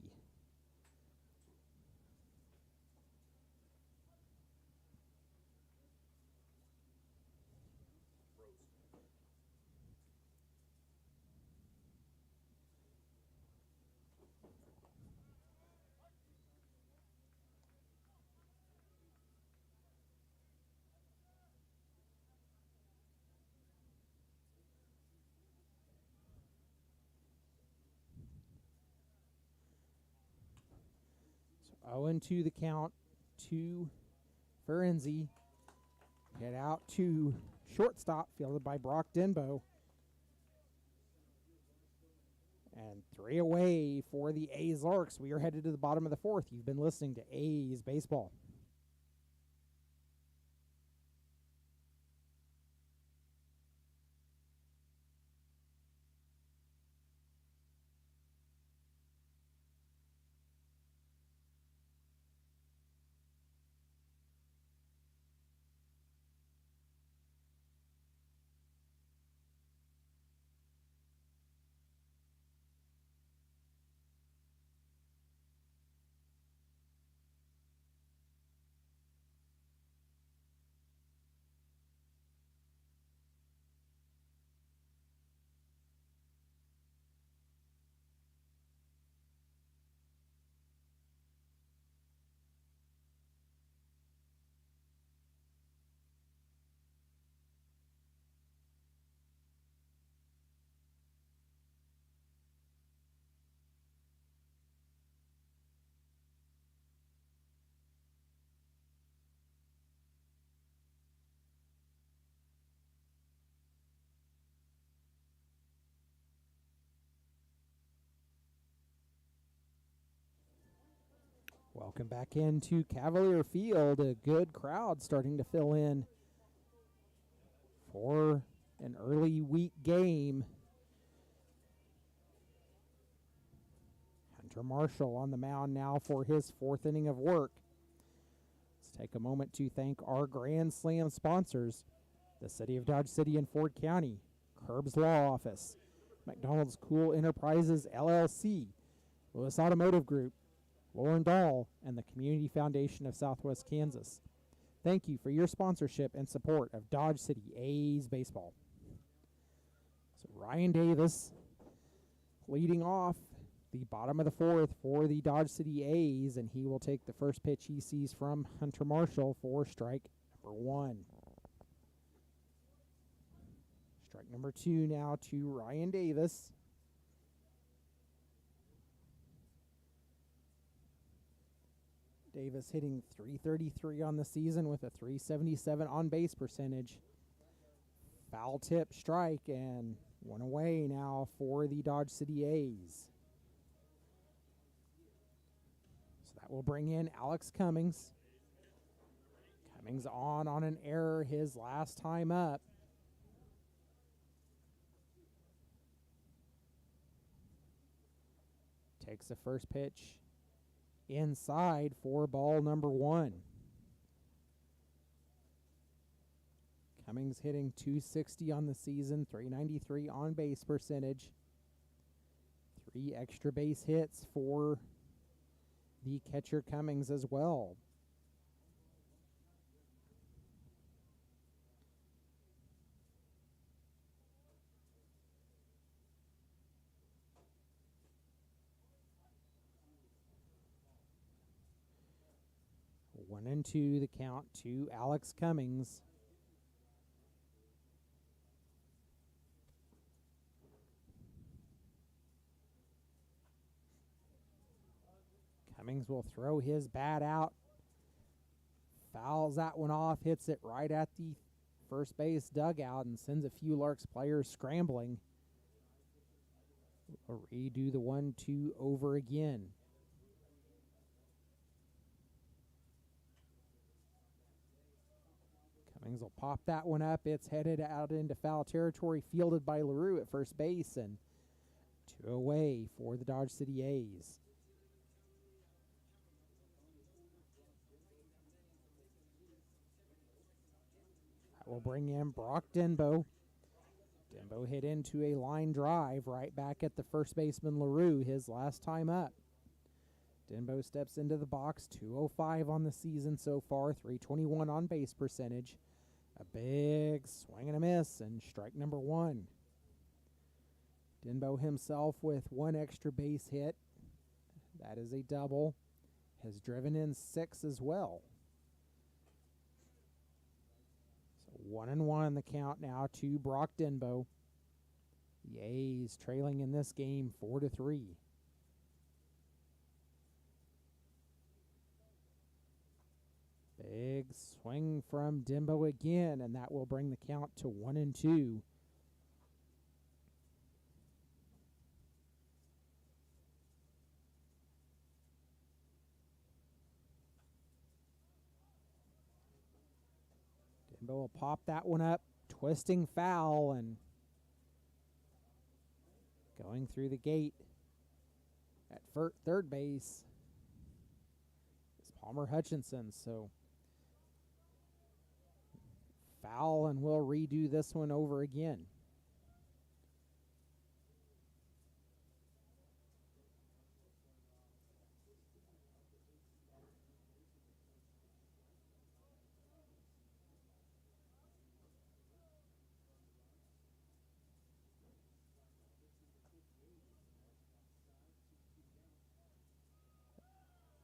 So 0-2 the count to Ferenzi. Head out to shortstop, fielded by Brock Denbo. And 3 away for the A's Larks. We are headed to the bottom of the 4th. You've been listening to A's Baseball. Welcome back into Cavalier Field. A good crowd starting to fill in for an early week game. Hunter Marshall on the mound now for his 4th inning of work. Let's take a moment to thank our Grand Slam sponsors: the City of Dodge City and Ford County, Curbs Law Office, McDonald's Cool Enterprises LLC, Lewis Automotive Group, Lauren Dahl, and the Community Foundation of Southwest Kansas. Thank you for your sponsorship and support of Dodge City A's baseball. So Ryan Davis leading off the bottom of the 4th for the Dodge City A's, and he will take the first pitch he sees from Hunter Marshall for strike number 1. Strike number 2 now to Ryan Davis. Davis hitting .333 on the season with a .377 on-base percentage. Foul tip strike, and 1 away now for the Dodge City A's. So that will bring in Alex Cummings. Cummings on an error his last time up. Takes the first pitch inside for ball number 1. Cummings hitting .260 on the season, .393 on base percentage. 3 extra base hits for the catcher Cummings as well. 1-2 the count to Alex Cummings. Cummings will throw his bat out. Fouls that one off, hits it right at the first base dugout and sends a few Larks players scrambling. We'll redo the 1-2 over again. Cummings will pop that one up. It's headed out into foul territory, fielded by LaRue at first base, and 2 away for the Dodge City A's. That will bring in Brock Denbo. Denbo hit into a line drive right back at the first baseman LaRue, his last time up. Denbo steps into the box, 205 on the season so far, 321 on base percentage. A big swing and a miss, and strike number 1. Denbo himself with 1 extra base hit. That is a double. Has driven in 6 as well. So 1-1 the count now to Brock Denbo. The A's trailing in this game 4-3. Big swing from Denbo again, and that will bring the count to 1-2. Denbo will pop that one up, twisting foul, and going through the gate at third base is Palmer Hutchinson. So foul, and we'll redo this one over again.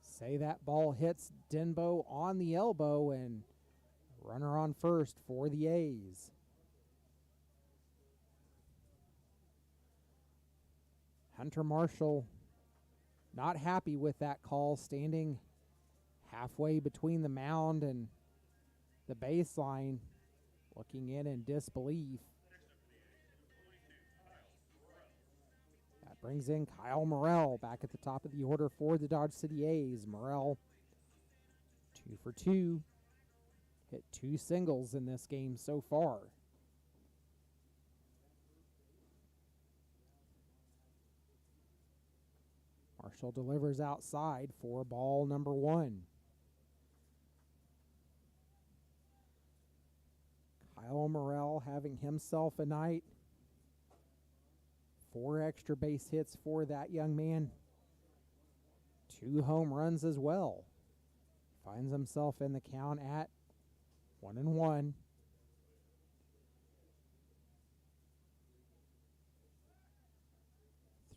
Say that ball hits Denbo on the elbow, and runner on first for the A's. Hunter Marshall not happy with that call, standing halfway between the mound and the baseline, looking in disbelief. That brings in Kyle Morrell back at the top of the order for the Dodge City A's. Morrell 2 for 2. Hit 2 singles in this game so far. Marshall delivers outside for ball number 1. Kyle Morrell having himself a night. 4 extra base hits for that young man. 2 home runs as well. Finds himself in the count at 1-1.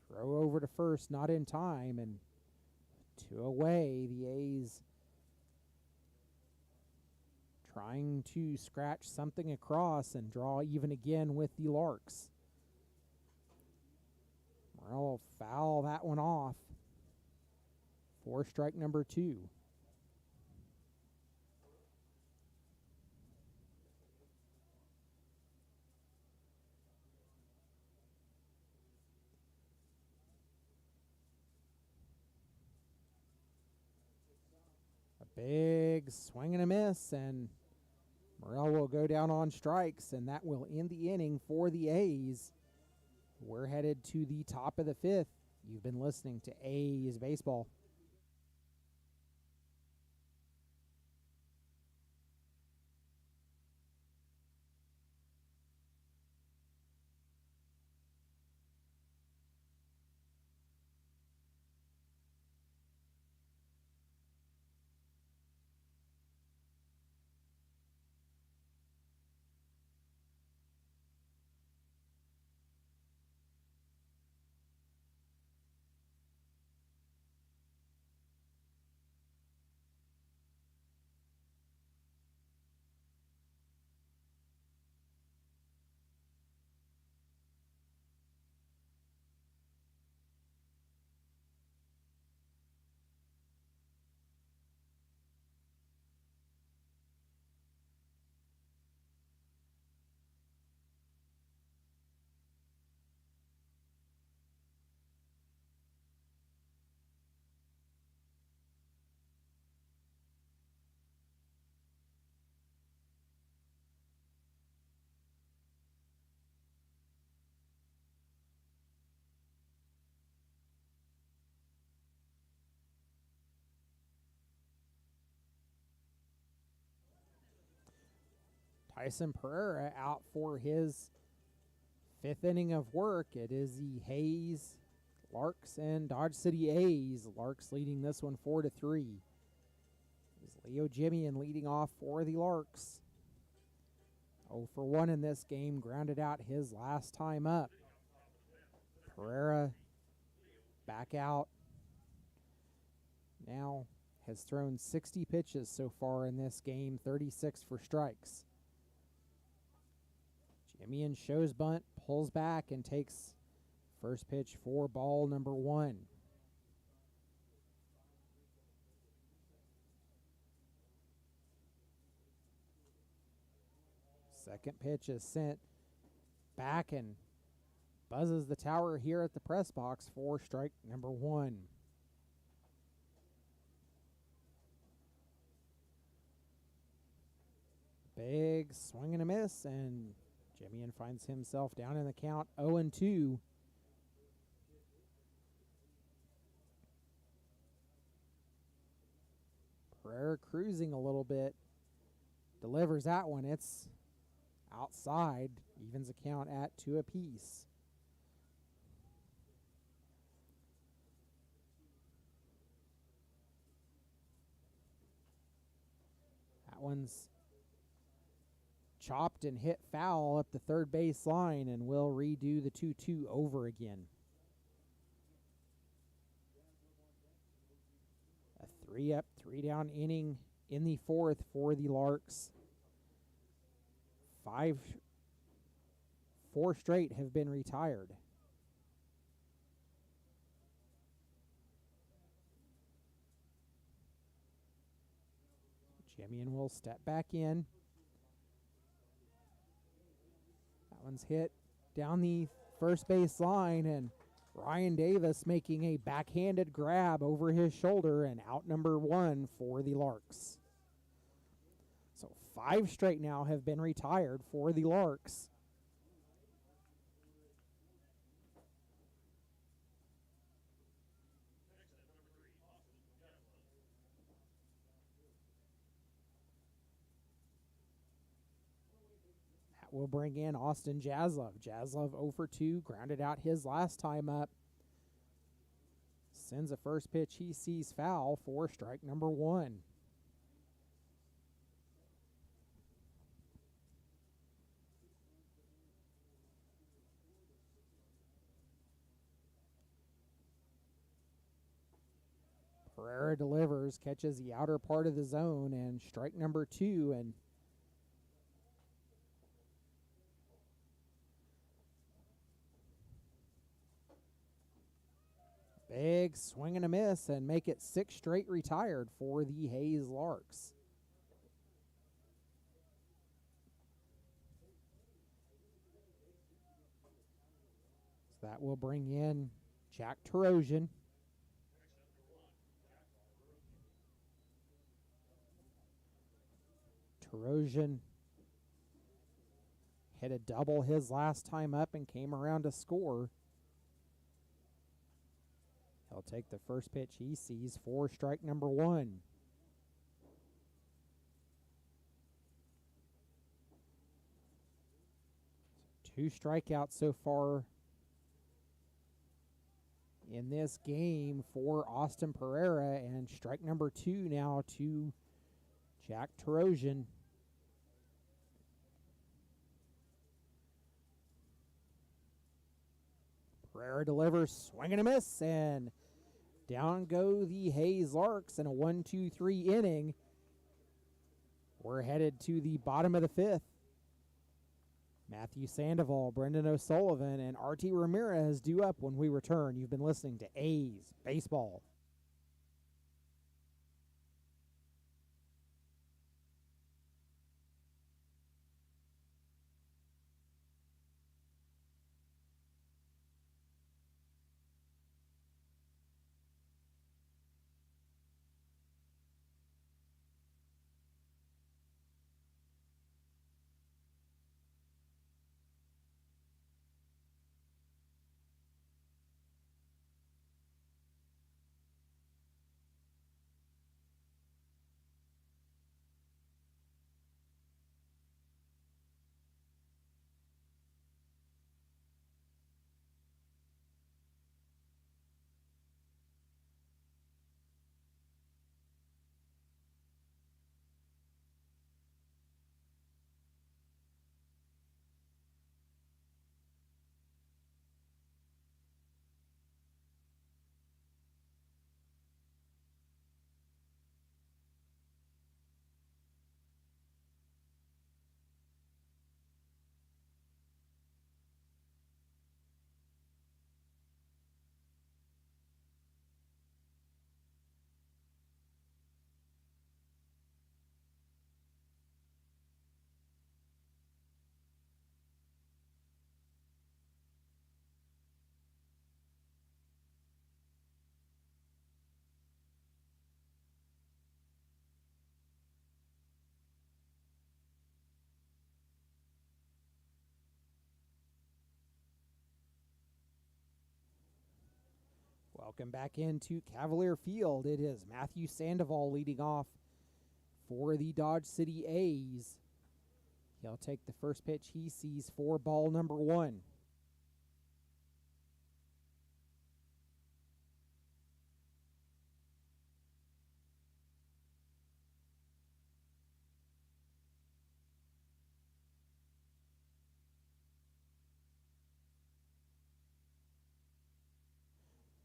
Throw over to first, not in time, and 2 away. The A's trying to scratch something across and draw even again with the Larks. Morrell will foul that one off for strike number 2. A big swing and a miss, and Morrell will go down on strikes, and that will end the inning for the A's. We're headed to the top of the 5th. You've been listening to A's Baseball. Bryson Pereira out for his 5th inning of work. It is the Hayes Larks and Dodge City A's. Larks leading this one 4-3. Is Leo Jimian leading off for the Larks. 0 for 1 in this game, grounded out his last time up. Pereira back out. Now has thrown 60 pitches so far in this game, 36 for strikes. Jimian shows bunt, pulls back, and takes first pitch for ball number 1. Second pitch is sent back and buzzes the tower here at the press box for strike number 1. Big swing and a miss, and Jimian finds himself down in the count 0-2. Pereira cruising a little bit. Delivers that one. It's outside. Evens the count at 2 apiece. That one's chopped and hit foul up the third base line, and we'll redo the 2-2 over again. A 3-up, 3-down inning in the 4th for the Larks. 4 straight have been retired. Jimian will step back in. That one's hit down the first base line, and Ryan Davis making a backhanded grab over his shoulder, and out number 1 for the Larks. So 5 straight now have been retired for the Larks. Will bring in Austin Jaslov. Jaslov 0 for 2, grounded out his last time up. Sends a first pitch he sees foul for strike number 1. Pereira delivers, catches the outer part of the zone, and strike number 2, and big swing and a miss, and make it 6 straight retired for the Hayes Larks. So that will bring in Jack Tarosian. Tarosian hit a double his last time up and came around to score. He'll take the first pitch he sees for strike number 1. So 2 strikeouts so far in this game for Austin Pereira, and strike number 2 now to Jack Tarosian. Pereira delivers, swing and a miss, and down go the Hayes Larks in a 1-2-3 inning. We're headed to the bottom of the 5th. Matthew Sandoval, Brendan O'Sullivan, and R.T. Ramirez due up when we return. You've been listening to A's Baseball. Welcome back into Cavalier Field. It is Matthew Sandoval leading off for the Dodge City A's. He'll take the first pitch he sees for ball number 1.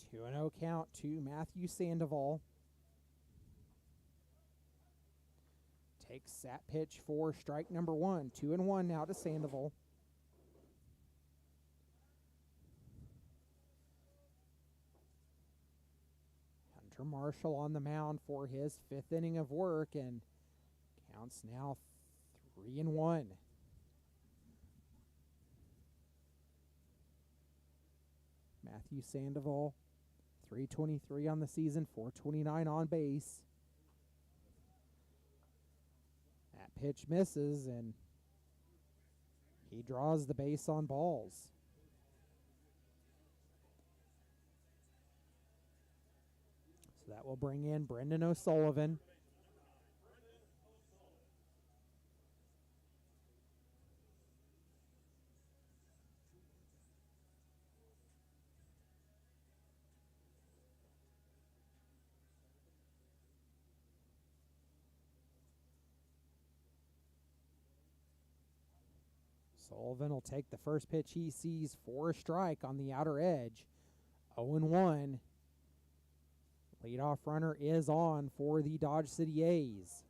Two and 0 count to Matthew Sandoval. Takes that pitch for strike number 1. 2-1 now to Sandoval. Hunter Marshall on the mound for his 5th inning of work, and counts now 3-1. Matthew Sandoval, 323 on the season, 429 on base. That pitch misses, and he draws the base on balls. So that will bring in Brendan O'Sullivan. Sullivan will take the first pitch he sees for a strike on the outer edge. 0-1. Leadoff runner is on for the Dodge City A's.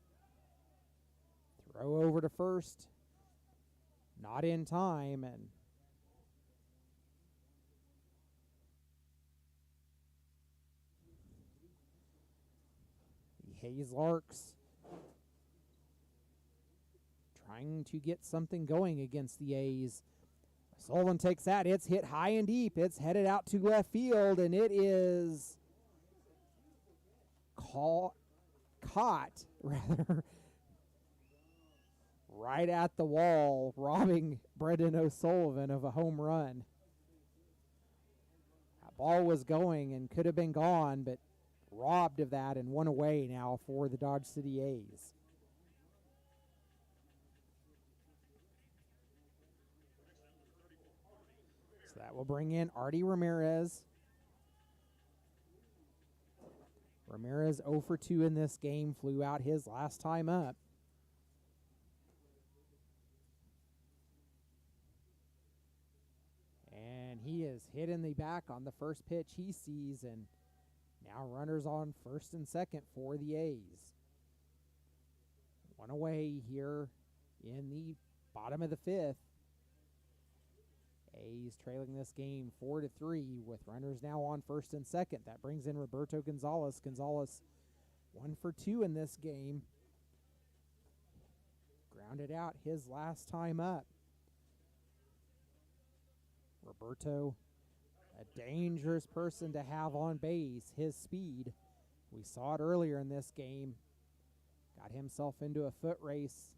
Throw over to first. Not in time, and the Hayes Larks trying to get something going against the A's. Sullivan takes that. It's hit high and deep. It's headed out to left field, and it is caught right at the wall, robbing Brendan O'Sullivan of a home run. That ball was going and could have been gone, but robbed of that and one away now for the Dodge City A's. So that will bring in Artie Ramirez. Ramirez 0 for 2 in this game, flew out his last time up. And he is hit in the back on the first pitch he sees, and now runners on first and second for the A's. One away here in the bottom of the 5th. A's trailing this game 4-3 with runners now on first and second. That brings in Roberto Gonzalez. Gonzalez 1 for 2 in this game. Grounded out his last time up. Roberto, a dangerous person to have on base. His speed, we saw it earlier in this game. Got himself into a foot race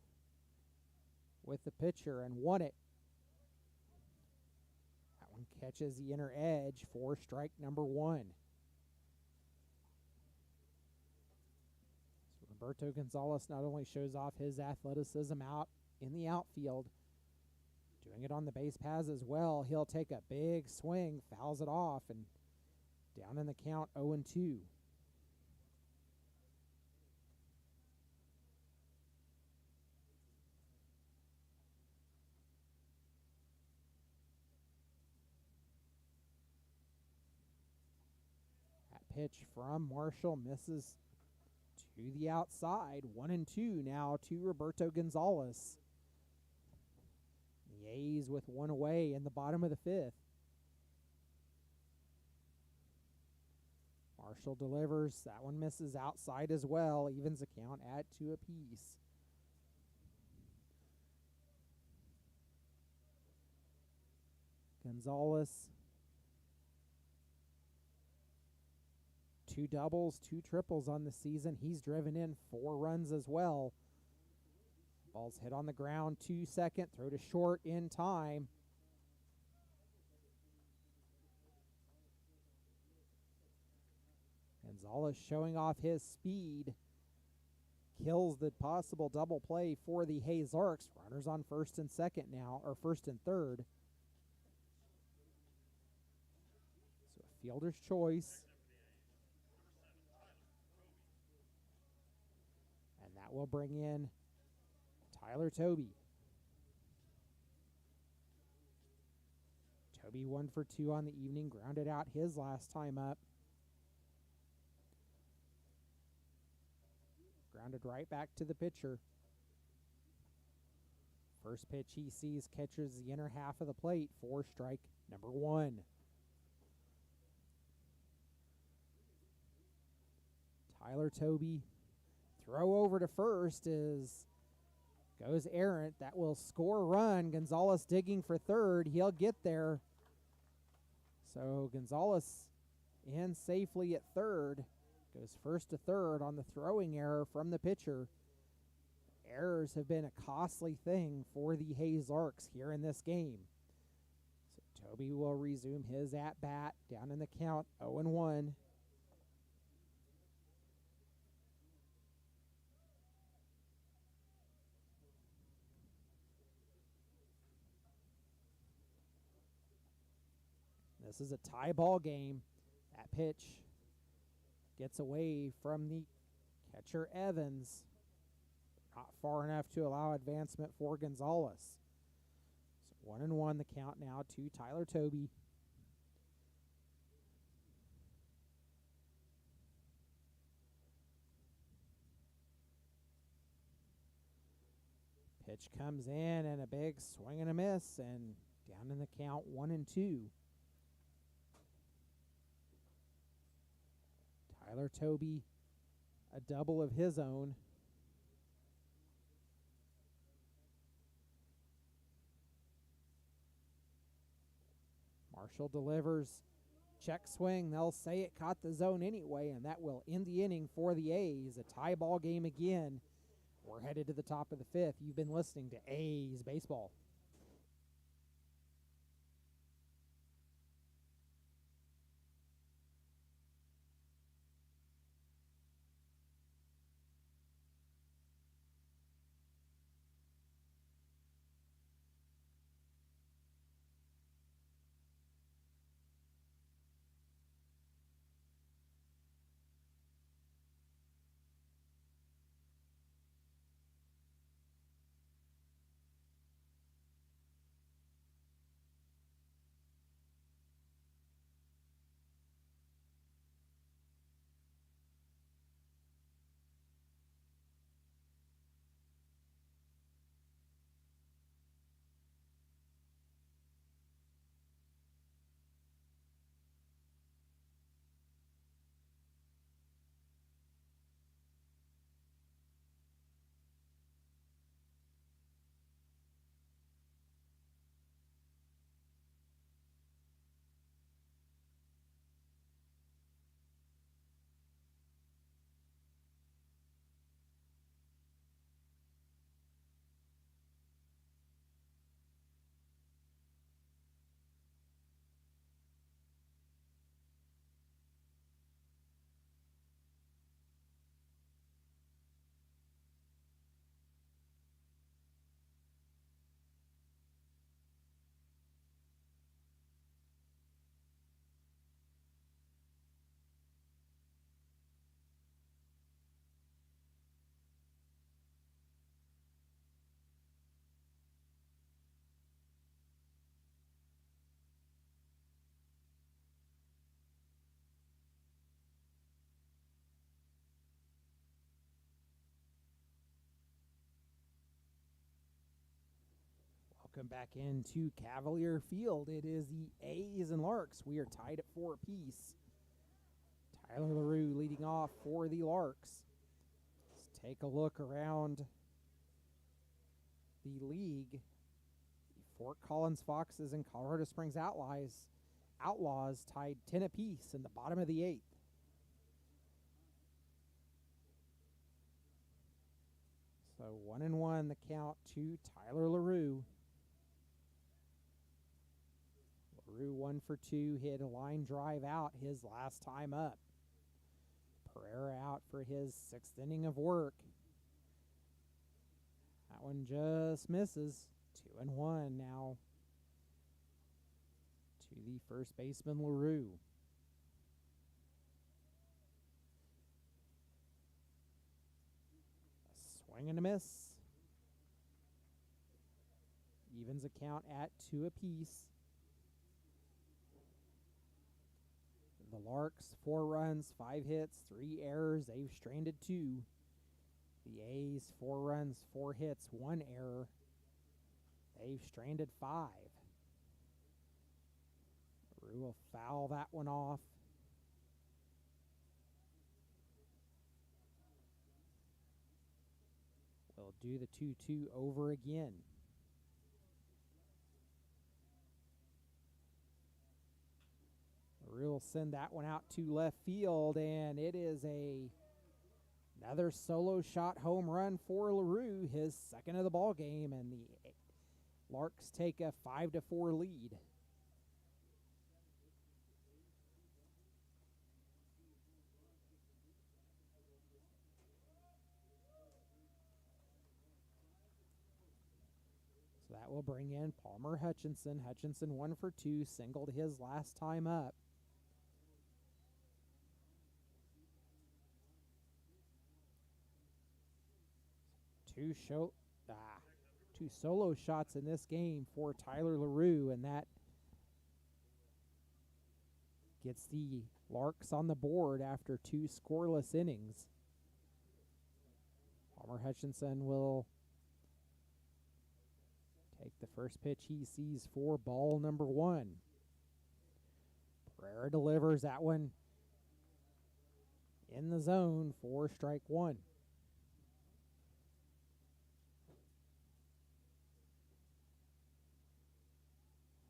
with the pitcher and won it. Catches the inner edge for strike number 1. So Roberto Gonzalez not only shows off his athleticism out in the outfield, doing it on the base paths as well. He'll take a big swing, fouls it off, and down in the count 0-2. Pitch from Marshall misses to the outside. 1-2 now to Roberto Gonzalez. The A's with one away in the bottom of the 5th. Marshall delivers. That one misses outside as well. Evens the count at 2 apiece. Gonzalez, 2 doubles, 2 triples on the season. He's driven in 4 runs as well. Ball's hit on the ground, 2 second, throw to short in time. Gonzalez showing off his speed. Kills the possible double play for the Hayes Larks. Runners on first and second now, or first and third. So a fielder's choice. And that will bring in Tyler Toby. Toby 1 for 2 on the evening, grounded out his last time up. Grounded right back to the pitcher. First pitch he sees catches the inner half of the plate for strike number 1. Tyler Toby, throw over to first goes errant. That will score a run. Gonzalez digging for third. He'll get there. So Gonzalez in safely at third. Goes first to third on the throwing error from the pitcher. Errors have been a costly thing for the Hayes Larks here in this game. So Toby will resume his at-bat down in the count, 0-1. This is a tie ball game. That pitch gets away from the catcher Evans. Not far enough to allow advancement for Gonzalez. So 1-1 the count now to Tyler Toby. Pitch comes in and a big swing and a miss, and down in the count 1-2. Tyler Toby, a double of his own. Marshall delivers. Check swing. They'll say it caught the zone anyway, and that will end the inning for the A's. A tie ball game again. We're headed to the top of the fifth. You've been listening to A's Baseball. Welcome back into Cavalier Field. It is the A's and Larks. We are tied at 4 apiece. Tyler LaRue leading off for the Larks. Let's take a look around the league. The Fort Collins Foxes and Colorado Springs Outlaws tied 10 apiece in the bottom of the 8th. So 1-1 the count to Tyler LaRue. LaRue 1 for 2, hit a line drive out his last time up. Pereira out for his 6th inning of work. That one just misses. 2-1 now to the first baseman, LaRue. A swing and a miss. Evens account at 2 apiece. The Larks, 4 runs, 5 hits, 3 errors. They've stranded 2. The A's, 4 runs, 4 hits, 1 error. They've stranded 5. Rue will foul that one off. We'll do the 2-2 over again. Rue will send that one out to left field, and it is another solo shot home run for LaRue, his 2nd of the ball game, and the Larks take a 5-4 lead. So that will bring in Palmer Hutchinson. Hutchinson 1 for 2, singled his last time up. Two solo shots in this game for Tyler LaRue, and that gets the Larks on the board after 2 scoreless innings. Palmer Hutchinson will take the first pitch he sees for ball number 1. Pereira delivers that one in the zone for strike 1.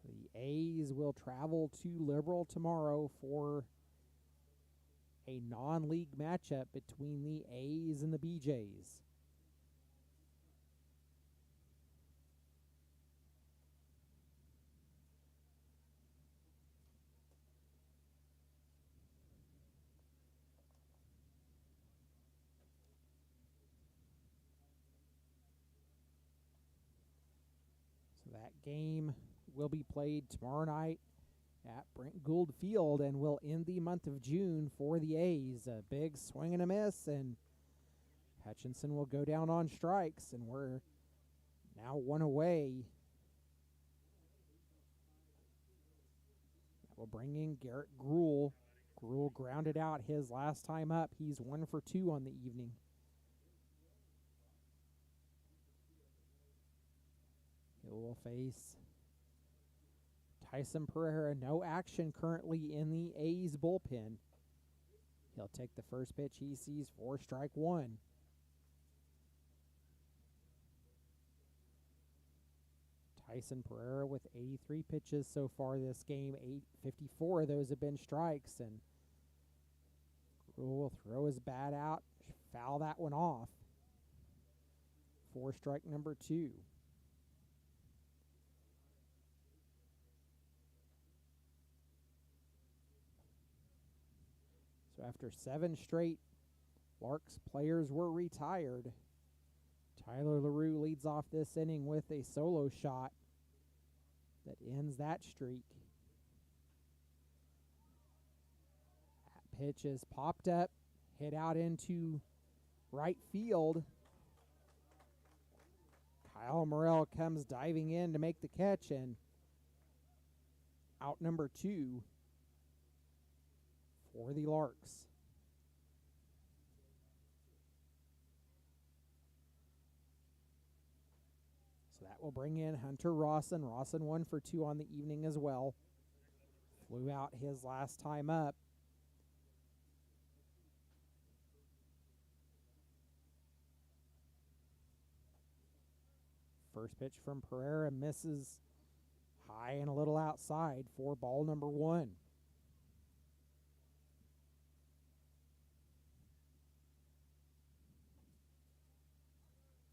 The A's will travel to Liberal tomorrow for a non-league matchup between the A's and the BJs. So that game will be played tomorrow night at Brent Gould Field and will end the month of June for the A's. A big swing and a miss, and Hutchinson will go down on strikes, and we're now 1 away. That will bring in Garrett Gruhl. Gruhl grounded out his last time up. He's 1 for 2 on the evening. He will face Tyson Pereira. No action currently in the A's bullpen. He'll take the first pitch he sees for strike 1. Tyson Pereira with 83 pitches so far this game. 54 of those have been strikes, and Gruhl will throw his bat out, foul that one off for strike number 2. So after 7 straight Larks players were retired, Tyler LaRue leads off this inning with a solo shot that ends that streak. That pitch is popped up, hit out into right field. Kyle Morrell comes diving in to make the catch, and out number 2 for the Larks. So that will bring in Hunter Rawson. Rawson 1 for 2 on the evening as well. Flew out his last time up. First pitch from Pereira misses high and a little outside for ball number 1.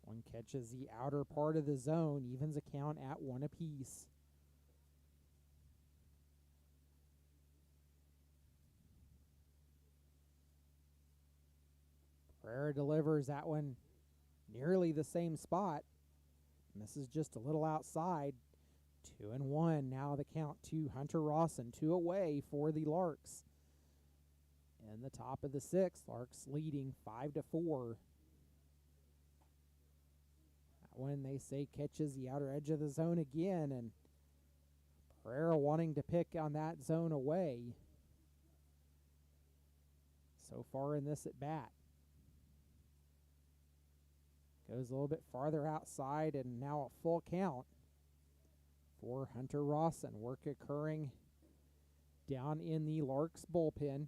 One catches the outer part of the zone, evens account at 1 apiece. Pereira delivers that one nearly the same spot. Misses just a little outside. 2-1. Now the count to Hunter Rawson. 2 away for the Larks. In the top of the sixth, Larks leading 5-4. That one, they say, catches the outer edge of the zone again, and Pereira wanting to pick on that zone away so far in this at bat. Goes a little bit farther outside, and now a full count for Hunter Rawson. Work occurring down in the Larks bullpen.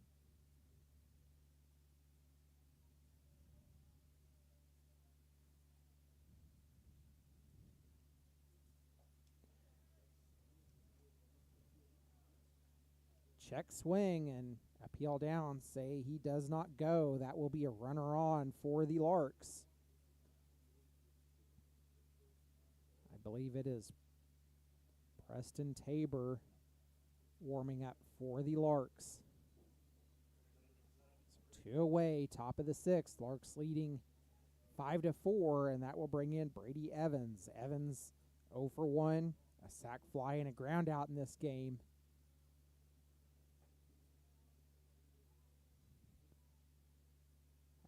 Check swing and appeal down, say he does not go. That will be a runner on for the Larks. I believe it is Preston Tabor warming up for the Larks. So 2 away, top of the sixth. Larks leading 5-4, and that will bring in Brady Evans. Evans 0 for 1, a sac fly and a ground out in this game.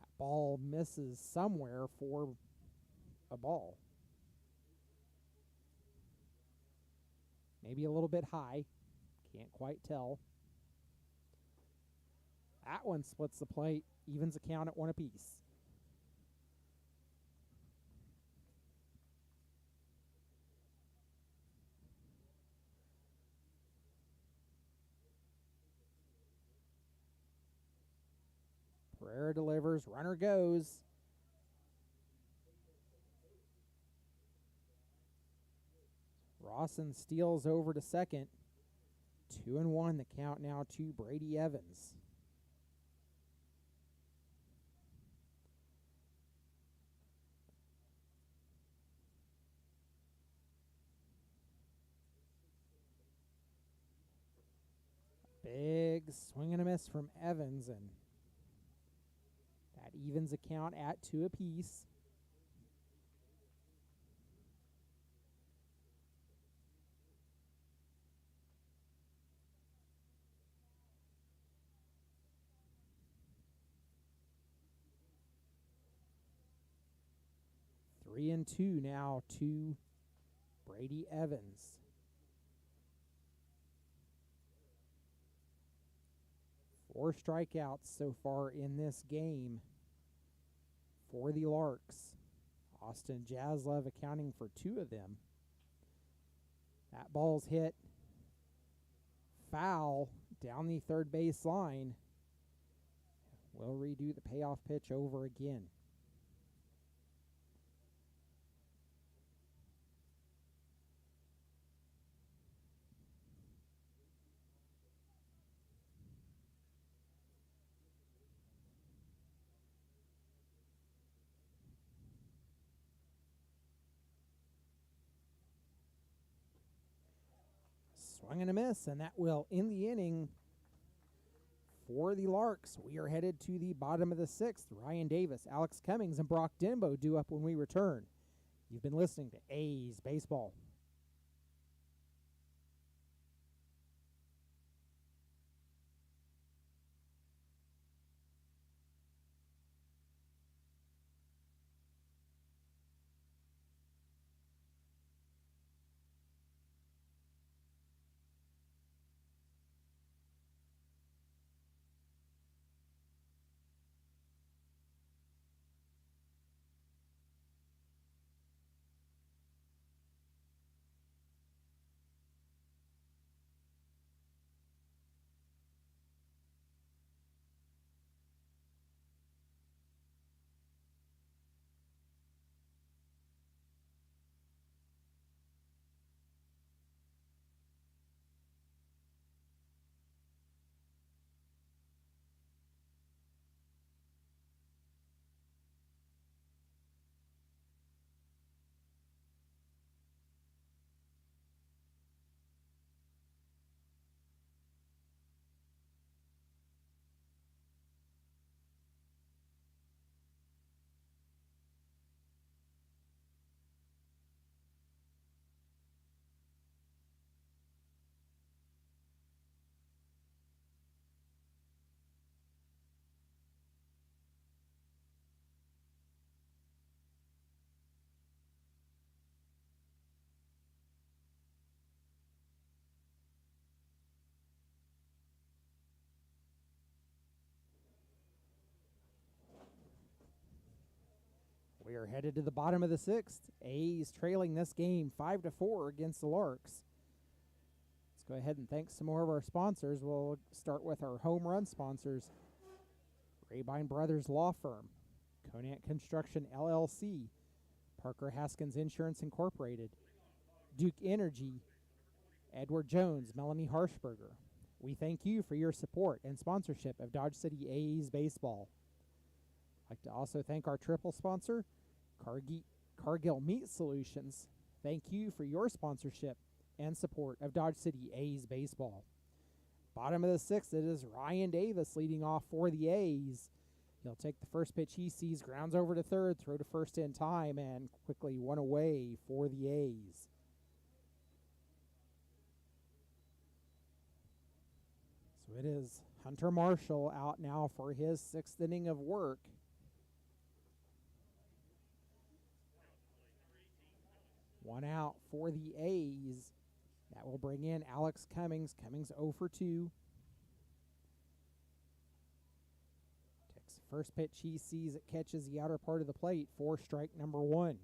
That ball misses somewhere for a ball. Maybe a little bit high. Can't quite tell. That one splits the plate, evens the count at 1 apiece. Pereira delivers, runner goes. Rawson steals over to second. 2-1, the count now to Brady Evans. Big swing and a miss from Evans, and that evens the count at 2 apiece. Three and 2 now to Brady Evans. Four strikeouts so far in this game for the Larks. Austin Jaslev accounting for 2 of them. That ball's hit foul down the third base line. We'll redo the payoff pitch over again. Swing and a miss, and that will end the inning for the Larks. We are headed to the bottom of the sixth. Ryan Davis, Alex Cummings, and Brock Denbo due up when we return. You've been listening to A's Baseball. We are headed to the bottom of the 6th. A's trailing this game 5-4 against the Larks. Let's go ahead and thank some more of our sponsors. We'll start with our home run sponsors. Rabine Brothers Law Firm, Conant Construction LLC, Parker Haskins Insurance Incorporated, Duke Energy, Edward Jones, Melanie Harshberger. We thank you for your support and sponsorship of Dodge City A's baseball. I'd like to also thank our triple sponsor, Cargill Meat Solutions. Thank you for your sponsorship and support of Dodge City A's baseball. Bottom of the 6th, it is Ryan Davis leading off for the A's. He'll take the first pitch he sees, grounds over to third, throw to first in time, and quickly one away for the A's. So it is Hunter Marshall out now for his 6th inning of work. One out for the A's. That will bring in Alex Cummings. Cummings 0 for 2. Takes the first pitch he sees. It catches the outer part of the plate for strike number 1.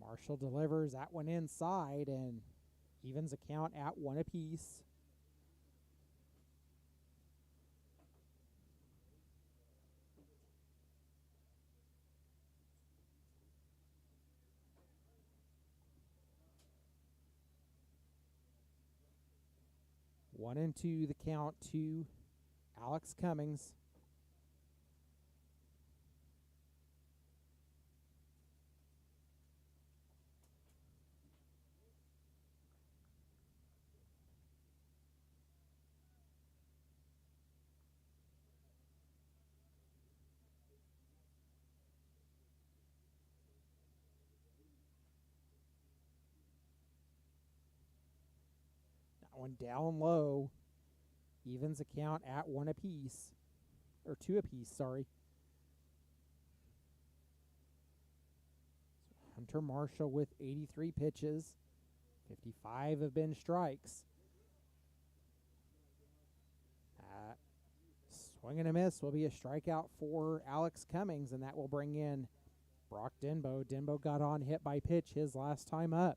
Marshall delivers that one inside and evens the count at 1 apiece. One and two, the count to Alex Cummings. One down low, evens the count at 1 apiece, or 2 apiece, sorry. So Hunter Marshall with 83 pitches, 55 have been strikes. Swing and a miss will be a strikeout for Alex Cummings, and that will bring in Brock Denbo. Denbo got on hit by pitch his last time up.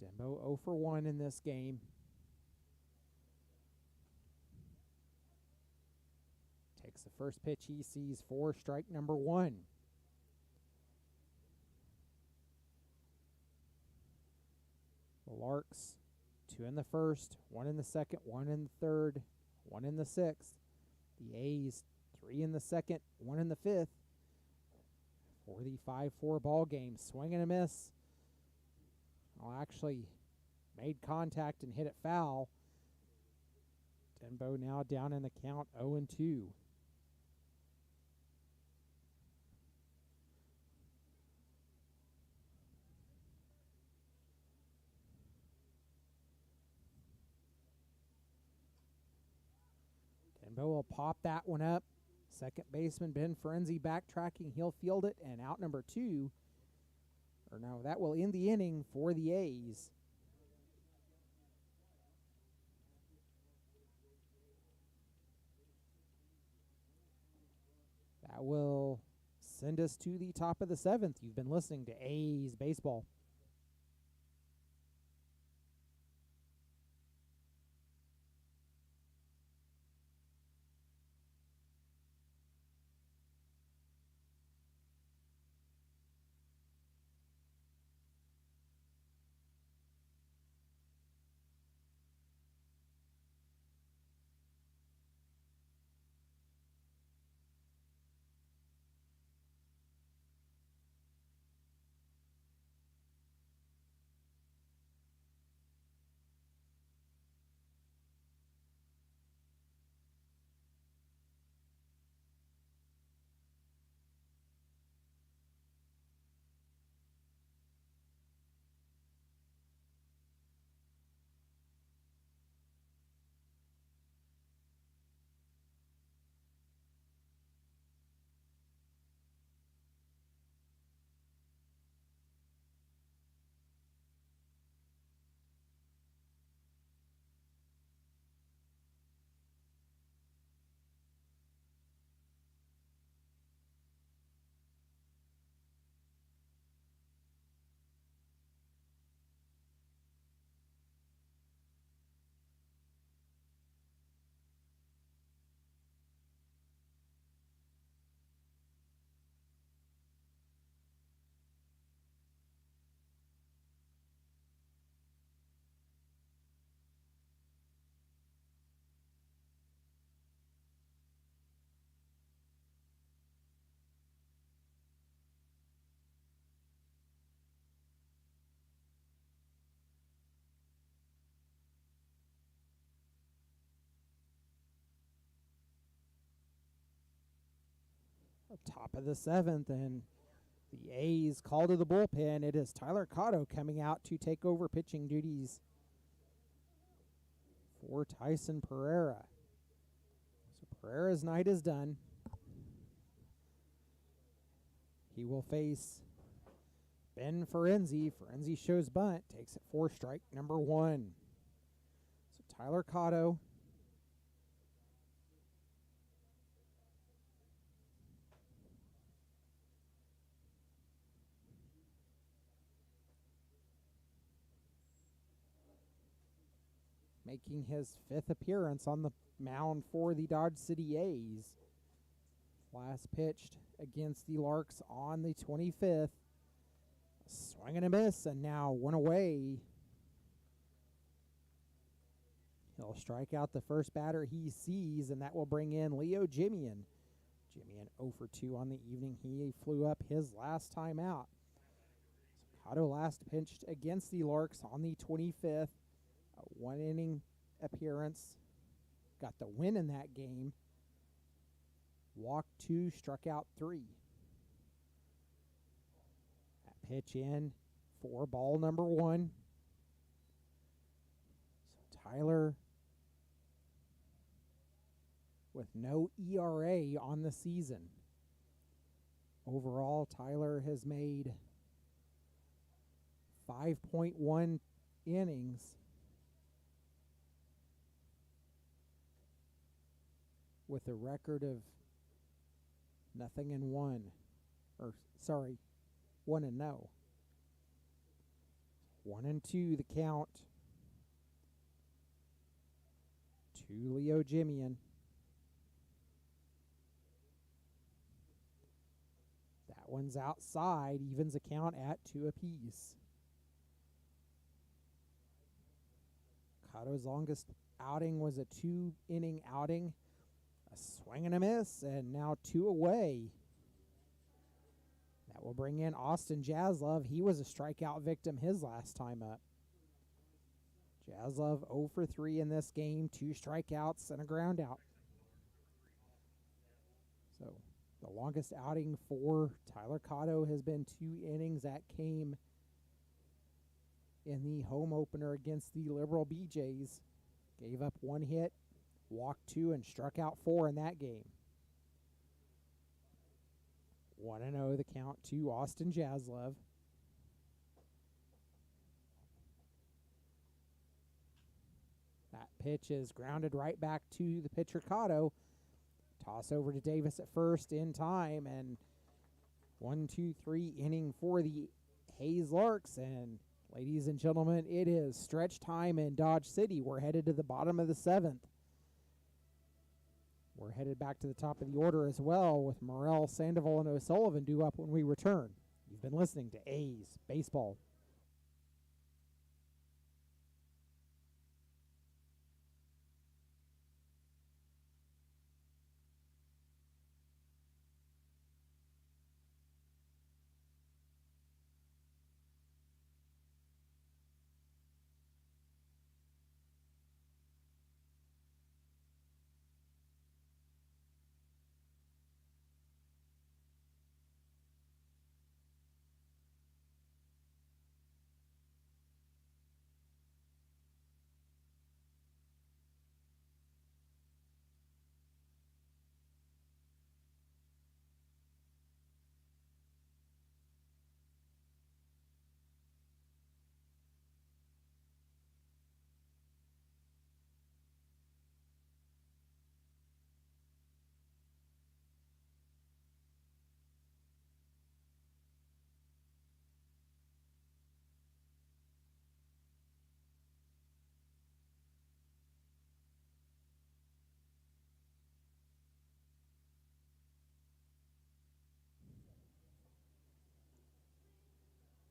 Denbo 0 for 1 in this game. Takes the first pitch he sees for strike number 1. The Larks, 2 in the first, 1 in the second, 1 in the third, 1 in the sixth. The A's, 3 in the second, 1 in the fifth. For the 5-4 ball game. Swing and a miss. Actually made contact and hit it foul. Denbo now down in the count 0-2. Denbo will pop that one up. Second baseman Ben Frenzy backtracking. He'll field it, and out number 2. Or no, that will end the inning for the A's. That will send us to the top of the 7th. You've been listening to A's Baseball. Top of the 7th, and the A's call to the bullpen. It is Tyler Cotto coming out to take over pitching duties for Tyson Pereira. So Pereira's night is done. He will face Ben Ferenzi. Ferenzi shows bunt, takes it for strike number 1. So Tyler Cotto making his 5th appearance on the mound for the Dodge City A's. Last pitched against the Larks on the 25th. Swing and a miss, and now one away. He'll strike out the first batter he sees, and that will bring in Leo Jimian. Jimian 0 for 2 on the evening. He flew up his last time out. So Cotto last pitched against the Larks on the 25th. A 1-inning appearance. Got the win in that game. Walked 2, struck out 3. That pitch in for ball number 1. So Tyler with no ERA on the season. Overall, Tyler has made 5.1 innings with a record of 0-1. Or, sorry, 1-0. 1-2 the count to Leo Jimian. That one's outside, evens the count at 2 apiece. Cotto's longest outing was a 2-inning outing. A swing and a miss, and now 2 away. That will bring in Austin Jaslov. He was a strikeout victim his last time up. Jaslov 0 for 3 in this game, 2 strikeouts and a ground out. So the longest outing for Tyler Cotto has been 2 innings. That came in the home opener against the Liberal BJs. Gave up 1 hit, walked 2, and struck out 4 in that game. 1-0 the count to Austin Jaslov. That pitch is grounded right back to the pitcher Cotto. Toss over to Davis at first in time, and 1-2-3 inning for the Hayes Larks. And ladies and gentlemen, it is stretch time in Dodge City. We're headed to the bottom of the 7th. We're headed back to the top of the order as well, with Morrell, Sandoval, and O'Sullivan due up when we return. You've been listening to A's Baseball.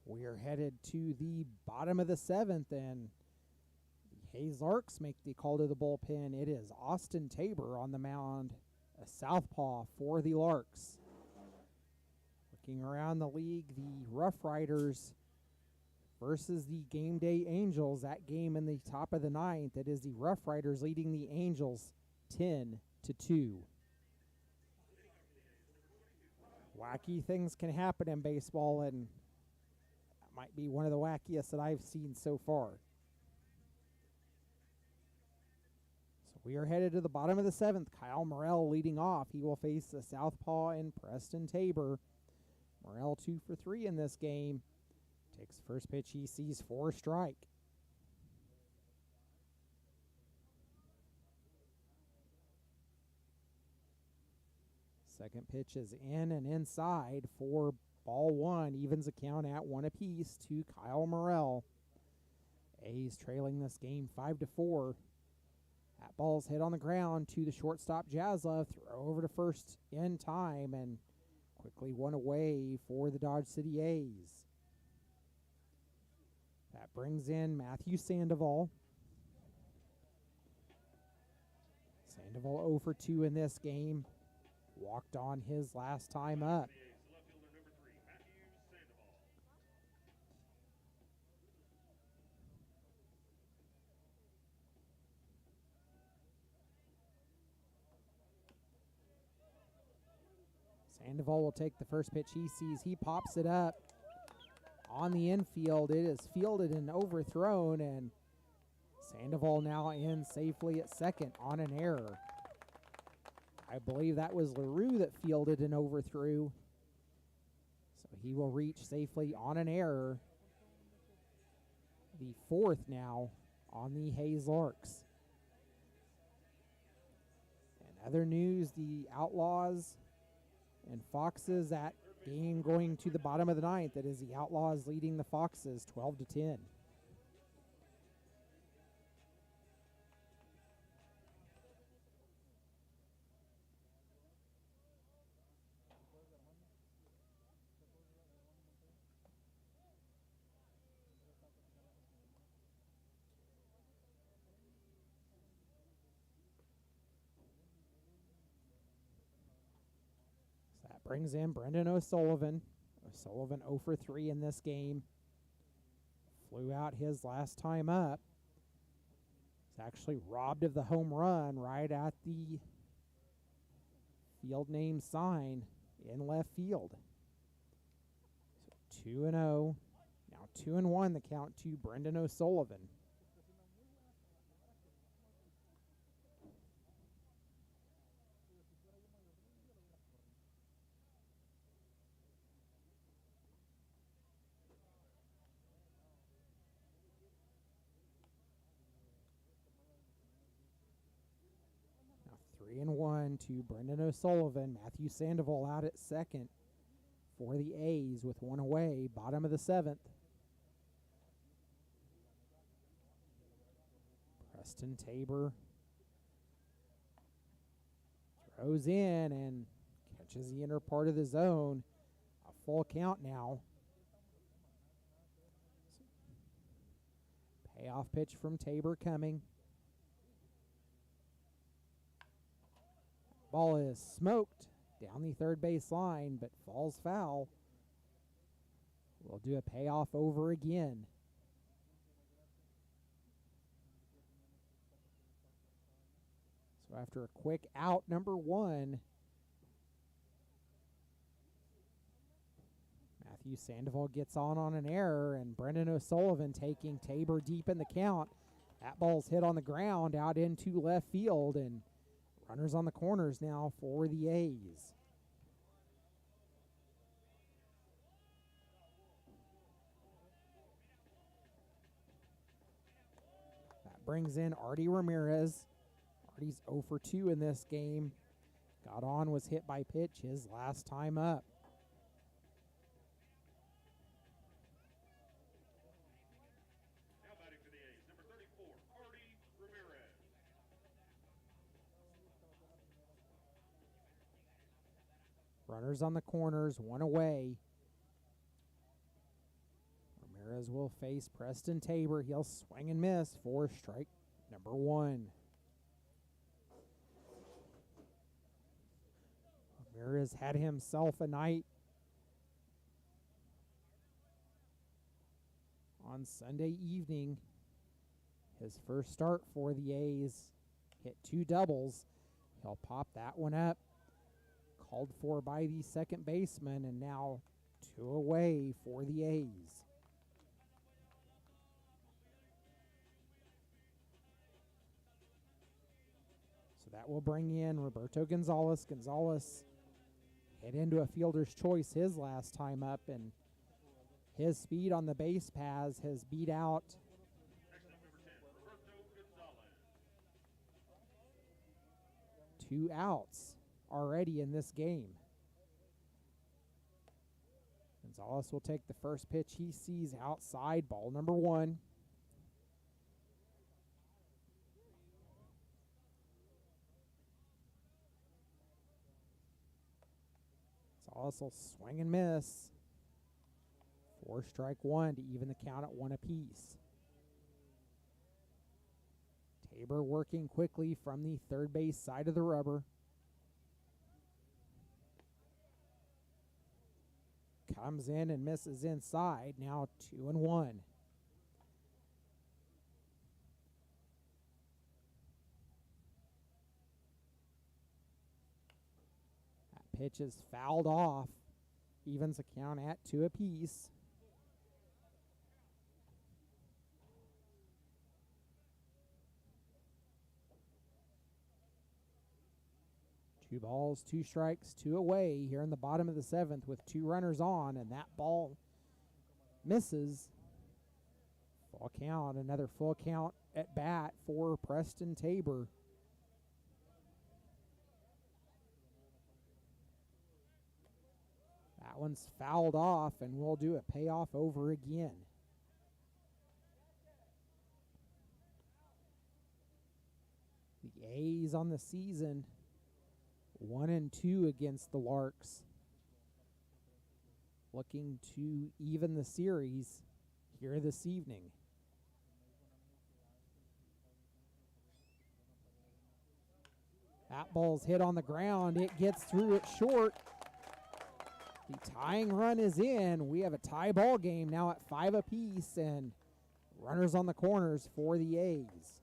We are headed to the bottom of the 7th, and the Hayes Larks make the call to the bullpen. It is Austin Tabor on the mound, a southpaw for the Larks. Looking around the league, the Rough Riders versus the Game Day Angels. That game in the top of the 9th. It is the Rough Riders leading the Angels 10-2. Wacky things can happen in baseball, and that might be one of the wackiest that I've seen so far. So we are headed to the bottom of the 7th. Kyle Morrell leading off. He will face the southpaw in Preston Tabor. Morrell 2 for 3 in this game. Takes first pitch. He sees 4 strike. Second pitch is in and inside for ball 1. Evens the count at 1 apiece to Kyle Morrell. A's trailing this game 5-4. That ball's hit on the ground to the shortstop Jaslov. Throw over to first in time and quickly one away for the Dodge City A's. That brings in Matthew Sandoval. Sandoval 0 for 2 in this game. Walked on his last time up. Sandoval will take the first pitch he sees. He pops it up on the infield. It is fielded and overthrown, and Sandoval now in safely at second on an error. I believe that was LaRue that fielded and overthrew. So he will reach safely on an error. The 4th now on the Hayes Larks. In other news, the Outlaws and Foxes, that game going to the bottom of the 9th. That is the Outlaws leading the Foxes 12-10. Brings in Brendan O'Sullivan. O'Sullivan 0 for 3 in this game. Flew out his last time up. He's actually robbed of the home run right at the field name sign in left field. So 2-0. Now 2-1 the count to Brendan O'Sullivan. Now 3-1 to Brendan O'Sullivan. Matthew Sandoval out at second for the A's with one away. Bottom of the 7th. Preston Tabor throws in and catches the inner part of the zone. A full count now. Payoff pitch from Tabor coming. Ball is smoked down the third base line, but falls foul. We'll do a payoff over again. So after a quick out, number 1, Matthew Sandoval gets on an error, and Brendan O'Sullivan taking Tabor deep in the count. That ball's hit on the ground out into left field, and runners on the corners now for the A's. That brings in Artie Ramirez. Artie's 0 for 2 in this game. Got on, was hit by pitch his last time up. Now batting for the A's, number 34, Artie Ramirez. Runners on the corners, one away. Ramirez will face Preston Tabor. He'll swing and miss for strike number 1. Ramirez had himself a night on Sunday evening. His first start for the A's, hit 2 doubles. He'll pop that one up. called for by the second baseman, and now 2 away for the A's. So that will bring in Roberto Gonzalez. Gonzalez hit into a fielder's choice his last time up, and his speed on the base paths has beat out Next up, number 10, Roberto Gonzalez. 2 outs already in this game. Gonzalez will take the first pitch he sees outside, ball number 1. Gonzalez will swing and miss. 4 strike 1 to even the count at 1 apiece. Tabor working quickly from the third base side of the rubber. Comes in and misses inside. Now 2-1. That pitch is fouled off. Evens the count at 2 apiece. Two balls, 2 strikes, 2 away here in the bottom of the 7th with 2 runners on, and that ball misses. Full count, another full count at bat for Preston Tabor. That one's fouled off, and we'll do a payoff over again. The A's on the season 1-2 against the Larks, looking to even the series here this evening. That ball's hit on the ground. It gets through it short. The tying run is in. We have a tie ball game now at 5 apiece, and runners on the corners for the A's.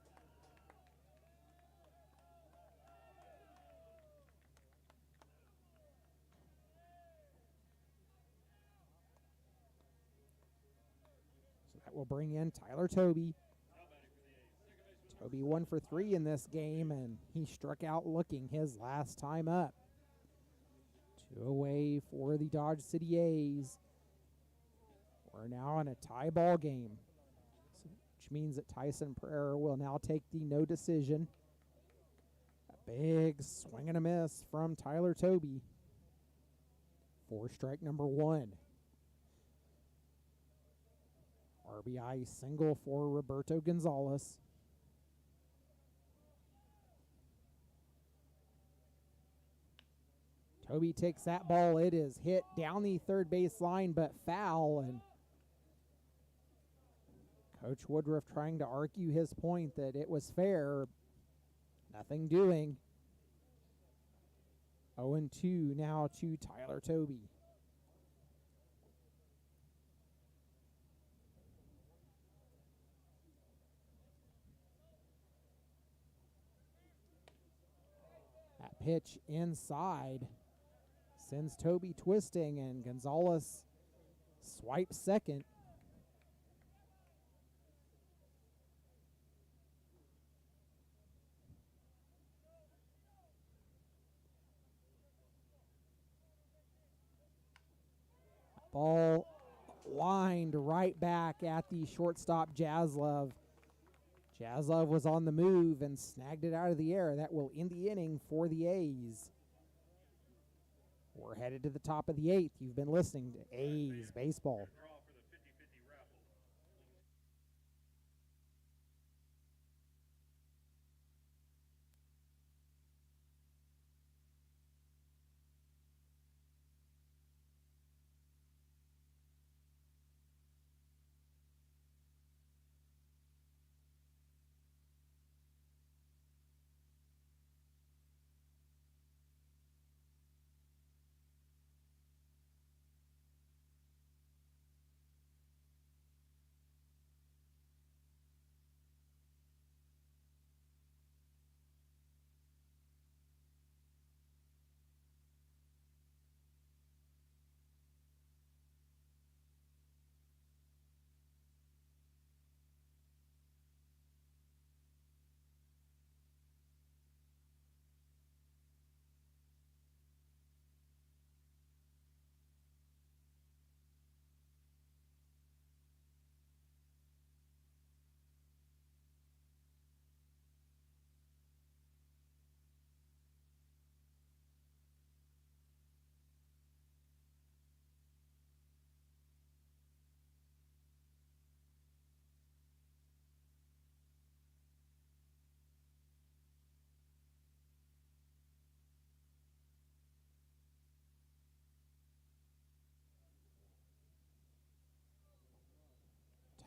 Will bring in Tyler Toby. Toby 1 for 3 in this game, and he struck out looking his last time up. 2 away for the Dodge City A's. We're now in a tie ball game, which means that Tyson Pereira will now take the no decision. A big swing and a miss from Tyler Toby for strike number 1. RBI single for Roberto Gonzalez. Toby takes that ball. It is hit down the third base line, but foul. And Coach Woodruff trying to argue his point that it was fair. Nothing doing. 0-2 now to Tyler Toby. Pitch inside sends Toby twisting, and Gonzalez swipes second. Ball lined right back at the shortstop Jaslov. Jaslov was on the move and snagged it out of the air. That will end the inning for the A's. We're headed to the top of the 8th. You've been listening to A's Baseball.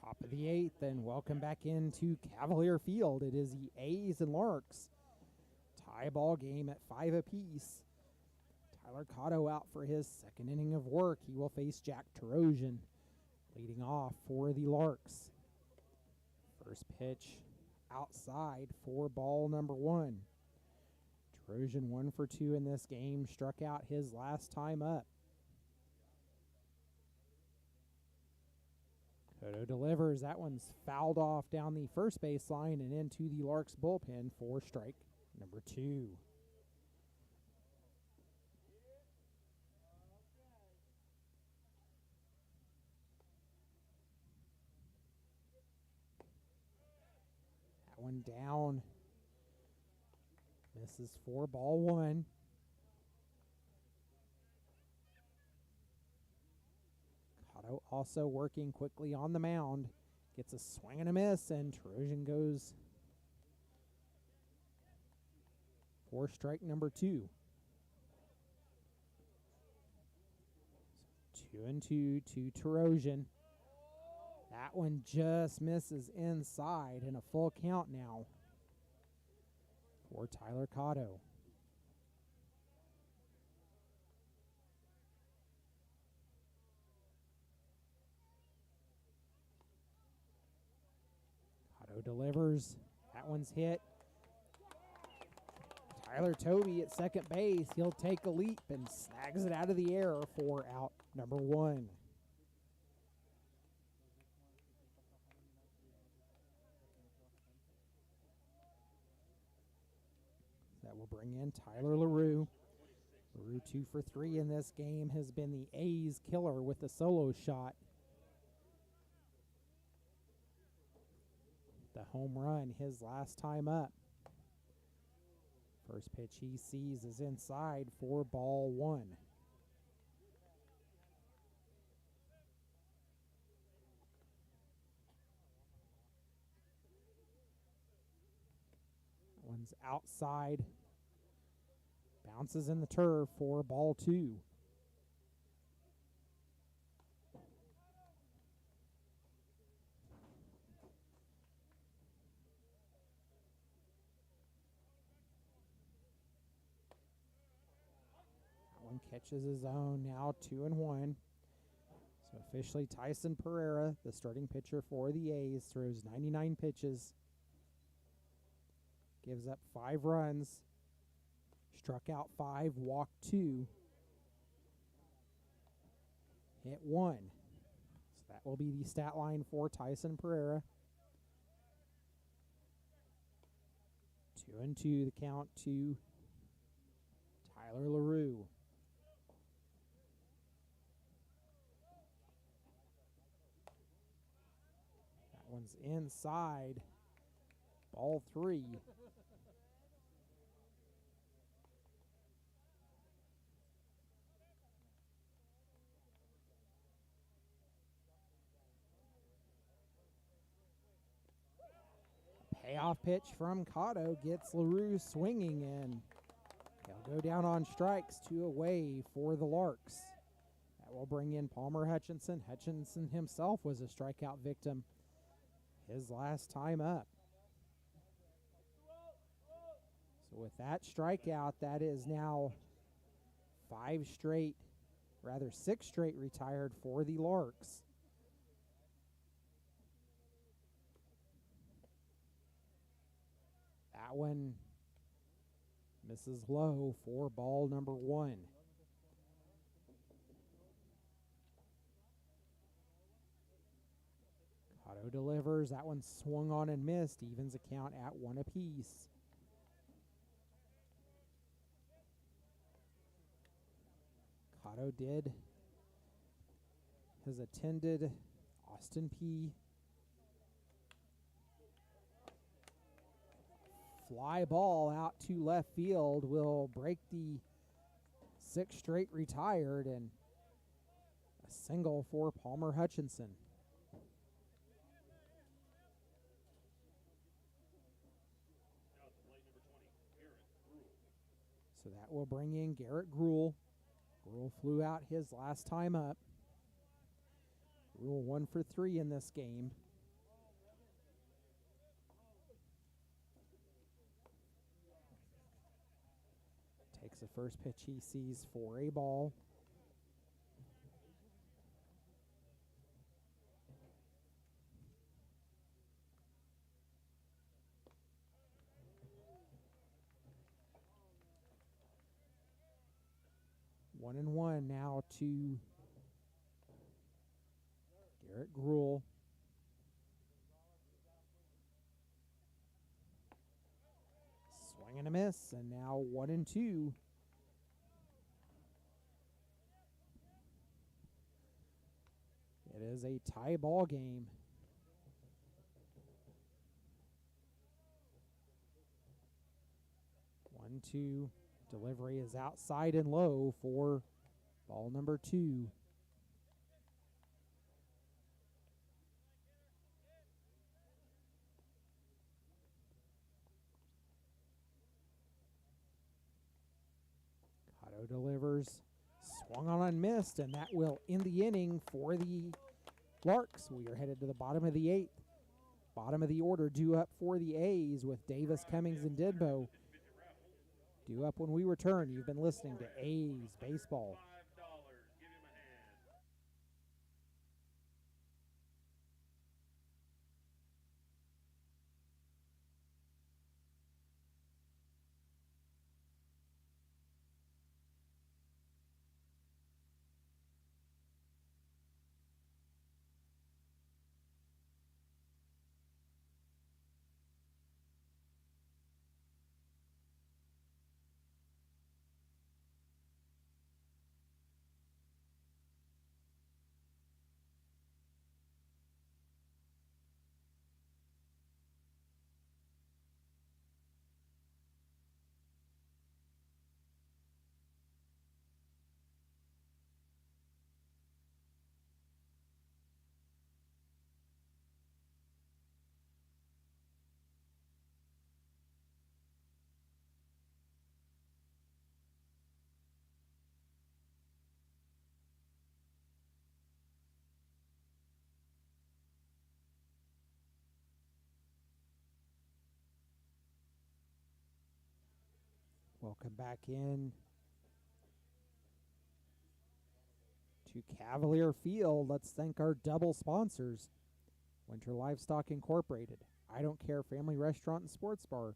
Top of the 8th, and welcome back into Cavalier Field. It is the A's and Larks. Tie ball game at 5 apiece. Tyler Cotto out for his second inning of work. He will face Jack Tarosian leading off for the Larks. First pitch outside for ball number 1. Tarosian 1 for 2 in this game, struck out his last time up. Cotto delivers. That one's fouled off down the first baseline and into the Larks bullpen for strike number 2. That one down. Misses for ball 1. Cotto also working quickly on the mound. Gets a swing and a miss, and Tarosian goes for strike number 2. 2-2 to Tarosian. That one just misses inside, and a full count now for Tyler Cotto. Cotto delivers. That one's hit. Tyler Toby at second base. He'll take a leap and snags it out of the air for out number 1. That will bring in Tyler LaRue. LaRue 2 for 3 in this game, has been the A's killer with a solo shot. The home run his last time up. First pitch he sees is inside for ball 1. One's outside. Bounces in the turf for ball 2. That one catches his own, now 2-1. So officially Tyson Pereira, the starting pitcher for the A's, throws 99 pitches. Gives up 5 runs. Struck out 5, walked 2. Hit 1. So that will be the stat line for Tyson Pereira. 2-2 the count to Tyler LaRue. That one's inside. Ball 3. Payoff pitch from Cotto gets LaRue swinging, and they'll go down on strikes, 2 away for the Larks. That will bring in Palmer Hutchinson. Hutchinson himself was a strikeout victim his last time up. So with that strikeout, that is now 6 straight retired for the Larks. That one misses low for ball number 1. Cotto delivers. That one swung on and missed. Evens the count at 1 apiece. Cotto has attended Austin Peay. Fly ball out to left field will break the 6 straight retired, and a single for Palmer Hutchinson. So that will bring in Garrett Gruhl. Gruhl flew out his last time up. Gruhl 1 for 3 in this game. Takes the first pitch he sees for a ball. One and one now to Garrett Gruhl. Swing and a miss, and now 1-2. It is a tie ball game. One, two. Delivery is outside and low for ball number 2. Cotto delivers. Swung on and missed, and that will end the inning for the Larks. We are headed to the bottom of the 8th. Bottom of the order due up for the A's with Davis, Cummings, and Didbo. Due up when we return. You've been listening to A's Baseball. Welcome back in to Cavalier Field. Let's thank our double sponsors. Winter Livestock Incorporated, I Don't Care Family Restaurant and Sports Bar,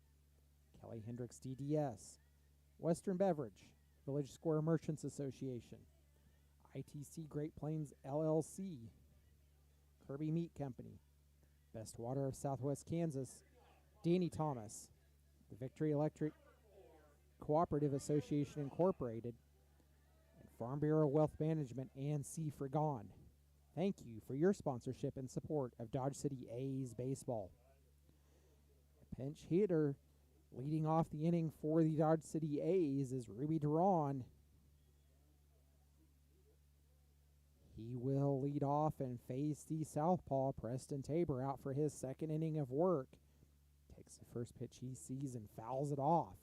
Kelly Hendricks DDS, Western Beverage, Village Square Merchants Association, ITC Great Plains LLC, Kirby Meat Company, Best Water of Southwest Kansas, Danny Thomas, the Victory Electric Cooperative Association Incorporated, and Farm Bureau Wealth Management and C. Fragon. Thank you for your sponsorship and support of Dodge City A's baseball. A pinch hitter leading off the inning for the Dodge City A's is Ruby Duran. He will lead off and face the southpaw Preston Tabor out for his second inning of work. Takes the first pitch he sees and fouls it off.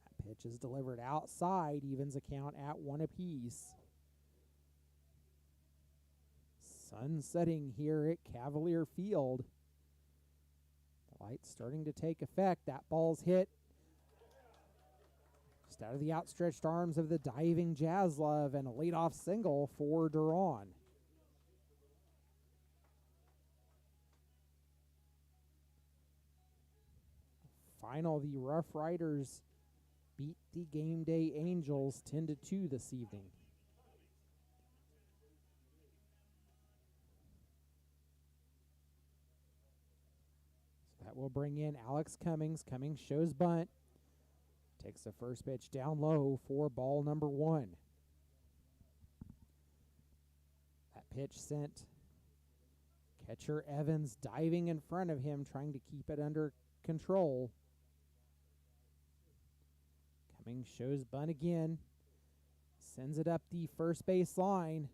That pitch is delivered outside, evens a count at 1 apiece. Sun setting here at Cavalier Field. The light's starting to take effect. That ball's hit just out of the outstretched arms of the diving Jaslov, and a leadoff single for Duran. Final, the Rough Riders beat the Game Day Angels 10-2 this evening. That will bring in Alex Cummings. Cummings shows bunt. Takes the first pitch down low for ball number 1. That pitch sent catcher Evans diving in front of him, trying to keep it under control. Cummings shows bunt again. Sends it up the first base line.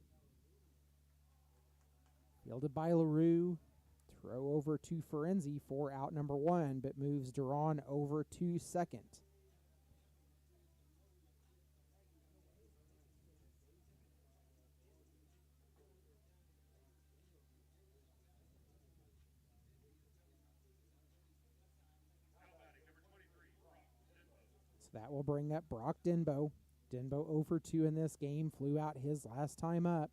Fielded by LaRue. Throw over to Ferenzi for out number 1, but moves Duran over to second. So that will bring up Brock Denbo. Denbo 0 for 2 in this game, flew out his last time up.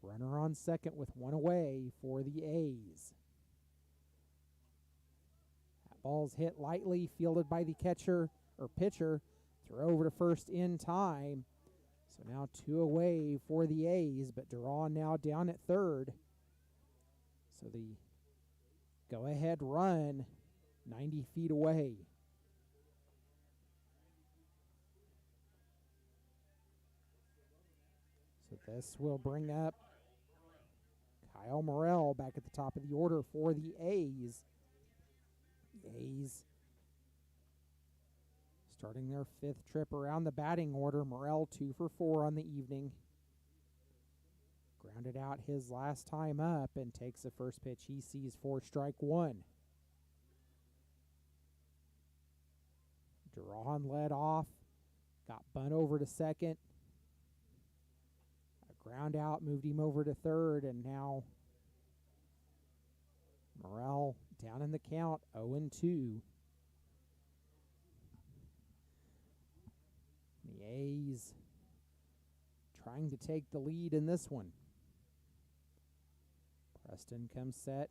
Runner on second with one away for the A's. That ball's hit lightly, fielded by the catcher or pitcher. Throw over to first in time. So now 2 away for the A's, but Duran now down at third. So the go-ahead run 90 feet away. So this will bring up Kyle Morrell back at the top of the order for the A's. The A's starting their 5th trip around the batting order. Morrell 2 for 4 on the evening. Grounded out his last time up and takes the first pitch he sees for strike 1. Duran led off, got bunt over to second. A ground out moved him over to third, and now Morrell down in the count, 0-2. The A's trying to take the lead in this one. Preston comes set,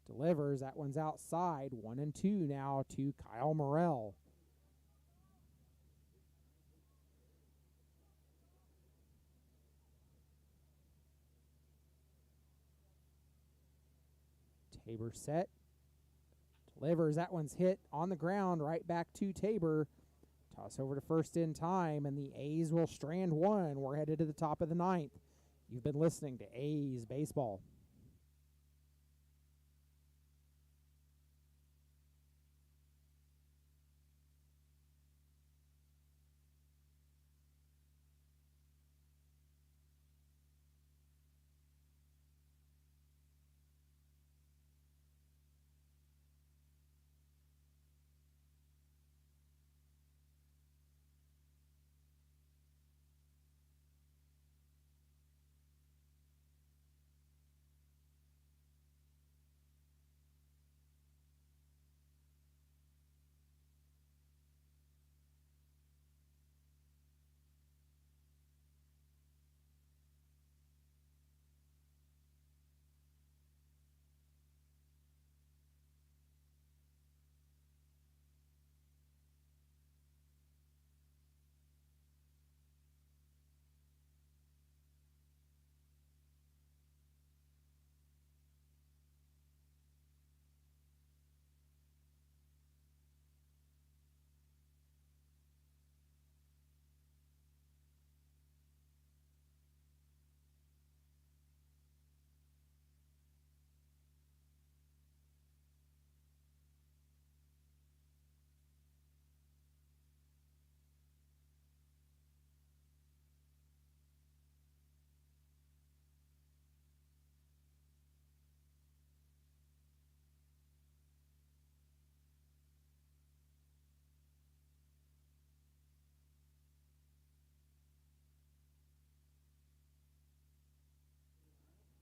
delivers. That one's outside. 1-2 now to Kyle Morrell. Tabor set, delivers. That one's hit on the ground, right back to Tabor. Toss over to first in time, and the A's will strand one. We're headed to the top of the 9th. You've been listening to A's Baseball.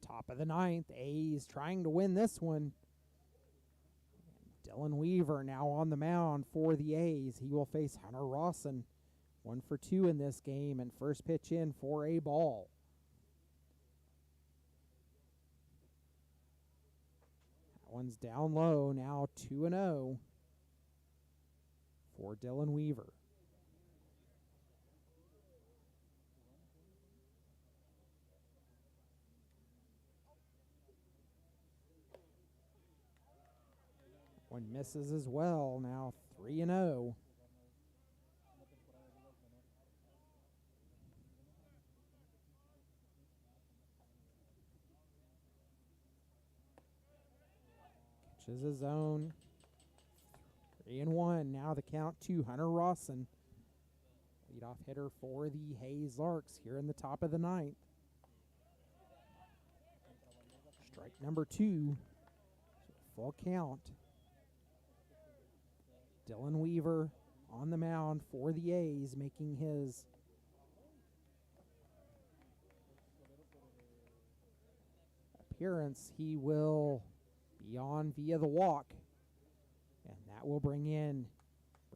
Top of the 9th, A's trying to win this one. Dylan Weaver now on the mound for the A's. He will face Hunter Rawson. 1 for 2 in this game, and first pitch in for a ball. That one's down low, now 2-0 for Dylan Weaver. One misses as well, now 3-0. Catches his zone. 3-1. Now the count to Hunter Rawson. Leadoff hitter for the Hayes Larks here in the top of the 9th. Strike number 2. Full count. Dylan Weaver on the mound for the A's, making his appearance. He will be on via the walk, and that will bring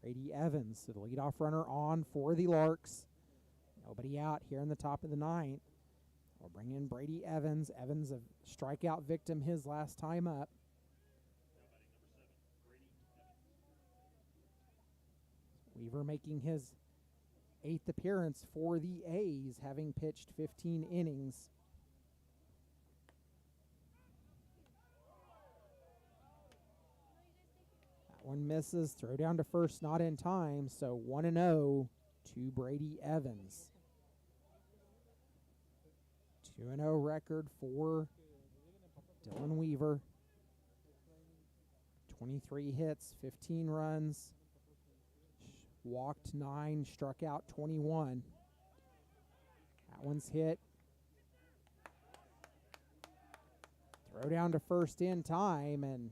Brady Evans, the leadoff runner on for the Larks. Nobody out here in the top of the ninth. We'll bring in Brady Evans. Evans, a strikeout victim his last time up. Weaver making his 8th appearance for the A's, having pitched 15 innings. That one misses. Throw down to first, not in time. So 1-0 to Brady Evans. 2-0 record for Dylan Weaver. 23 hits, 15 runs, walked 9, struck out 21. That one's hit. Throw down to first in time, and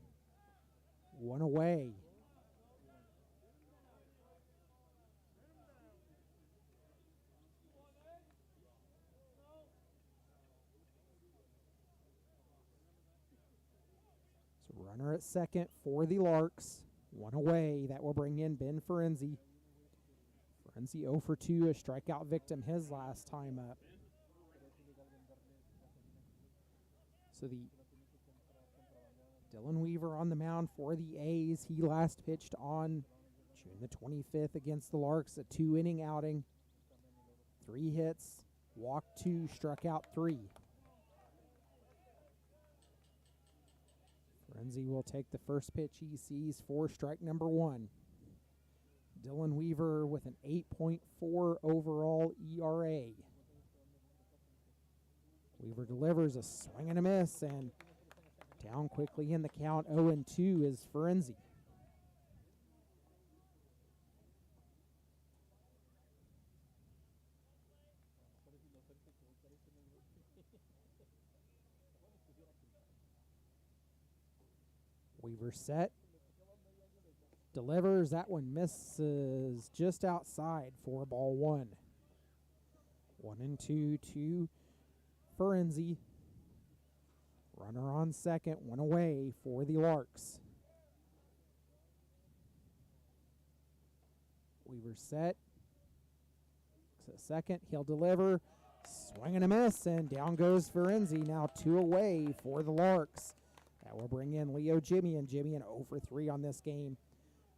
one away. So runner at second for the Larks. One away. That will bring in Ben Ferenzi. Ferenzi 0 for 2, a strikeout victim his last time up. So the Dylan Weaver on the mound for the A's. He last pitched on June the 25th against the Larks, a 2-inning outing. 3 hits, walked 2, struck out 3. Ferenzi will take the first pitch he sees for strike number 1. Dylan Weaver with an 8.4 overall ERA. Weaver delivers a swing and a miss, and down quickly in the count. 0-2 is Ferenzi. Weaver set. Delivers. That one misses just outside for ball 1. 1-2 to Ferenzi. Runner on second, one away for the Larks. Weaver set. Looks at second. He'll deliver. Swing and a miss, and down goes Ferenzi. Now 2 away for the Larks. That will bring in Leo Jimmy, 0 for 3 on this game.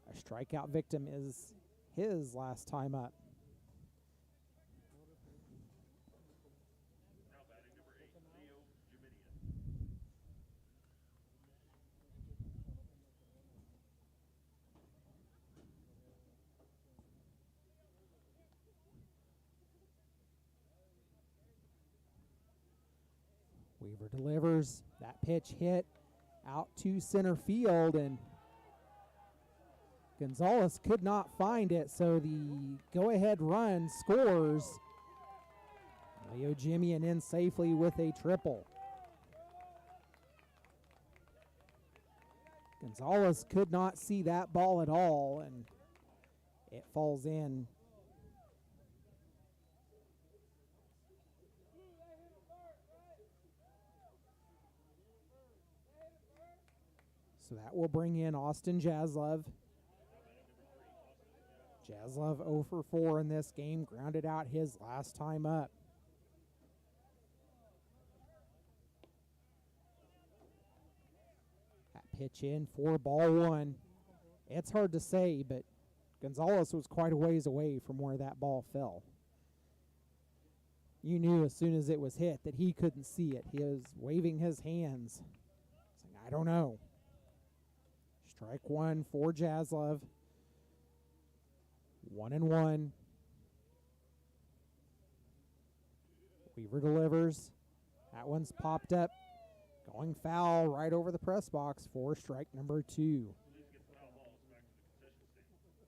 A strikeout victim is his last time up. Now batting number 8, Leo Jiminian. Weaver delivers. That pitch hit out to center field, and Gonzalez could not find it, so the go-ahead run scores. Leo Jimmy in safely with a triple. Gonzalez could not see that ball at all, and it falls in. So that will bring in Austin Jaslov. Jaslov 0 for 4 in this game, grounded out his last time up. That pitch in for ball 1. It's hard to say, but Gonzalez was quite a ways away from where that ball fell. You knew as soon as it was hit that he couldn't see it. He was waving his hands, saying, I don't know. Strike 1 for Jaslov. 1-1. Weaver delivers. That one's popped up. Going foul right over the press box for strike number 2. Please get foul balls back to the concession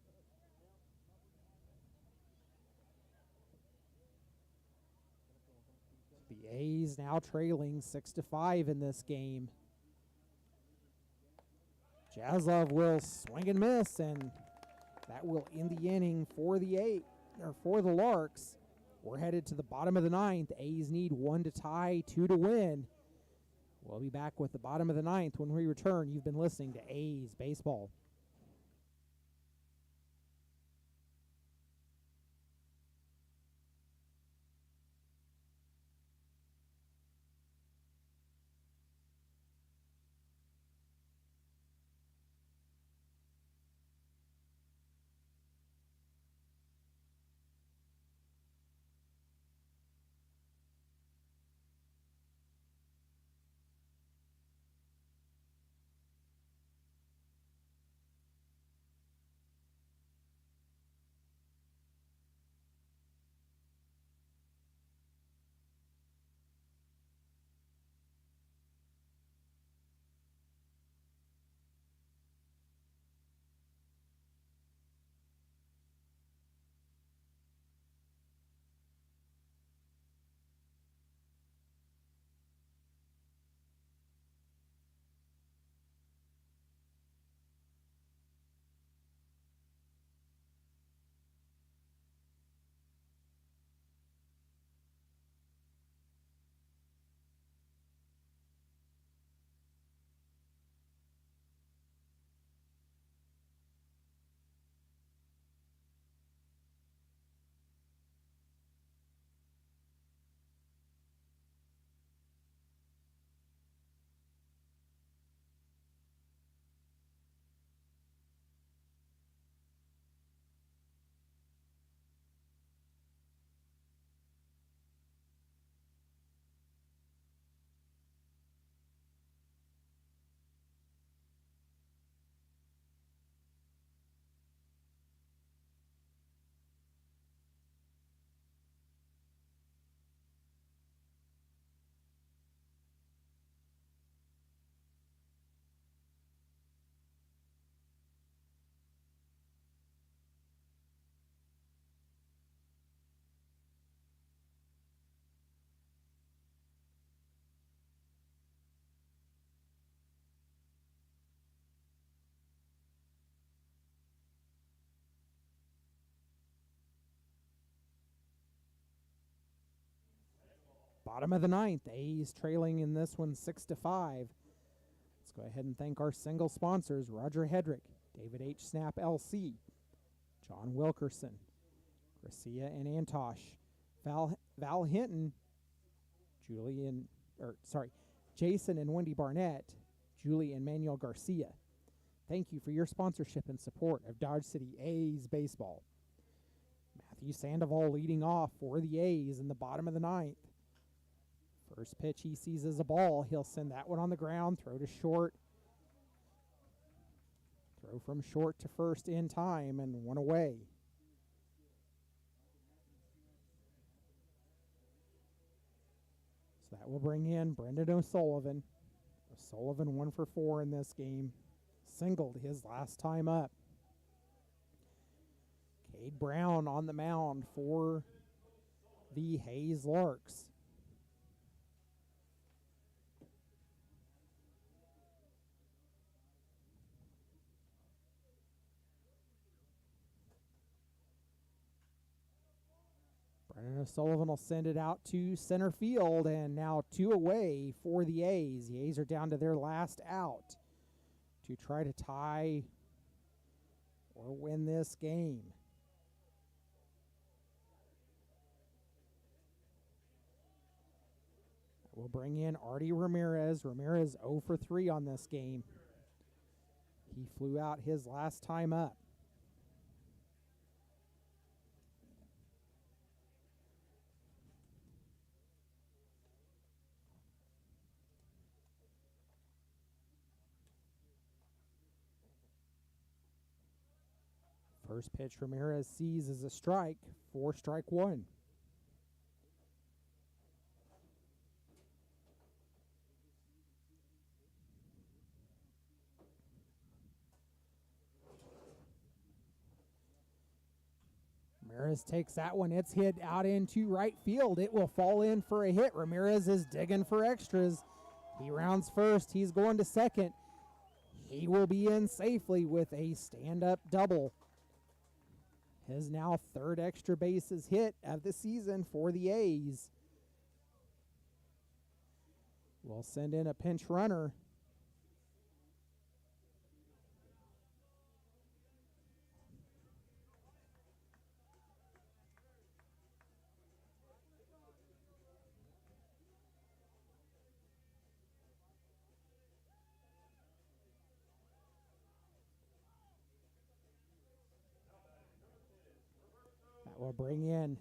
stand. The A's now trailing 6-5 in this game. Jaslov will swing and miss, and that will end the inning for the Larks. We're headed to the bottom of the 9th. A's need 1 to tie, 2 to win. We'll be back with the bottom of the 9th when we return. You've been listening to A's Baseball. Bottom of the ninth, A's trailing in this one 6-5. Let's go ahead and thank our single sponsors, Roger Hedrick, David H. Snap LC, John Wilkerson, Gracia and Antosh, Val Hinton, Jason and Wendy Barnett, Julie and Manuel Garcia. Thank you for your sponsorship and support of Dodge City A's baseball. Matthew Sandoval leading off for the A's in the bottom of the ninth. First pitch he sees as a ball. He'll send that one on the ground, throw to short. Throw from short to first in time, and one away. So that will bring in Brendan O'Sullivan. O'Sullivan 1 for 4 in this game. Singled his last time up. Cade Brown on the mound for the Hayes Larks. Brendan O'Sullivan will send it out to center field, and now 2 away for the A's. The A's are down to their last out to try to tie or win this game. We'll bring in Artie Ramirez. Ramirez 0 for 3 on this game. He flew out his last time up. First pitch Ramirez sees as a strike for strike one. Ramirez takes that one. It's hit out into right field. It will fall in for a hit. Ramirez is digging for extras. He rounds first. He's going to second. He will be in safely with a stand-up double. His now third extra bases hit of the season for the A's. We'll send in a pinch runner. We'll bring in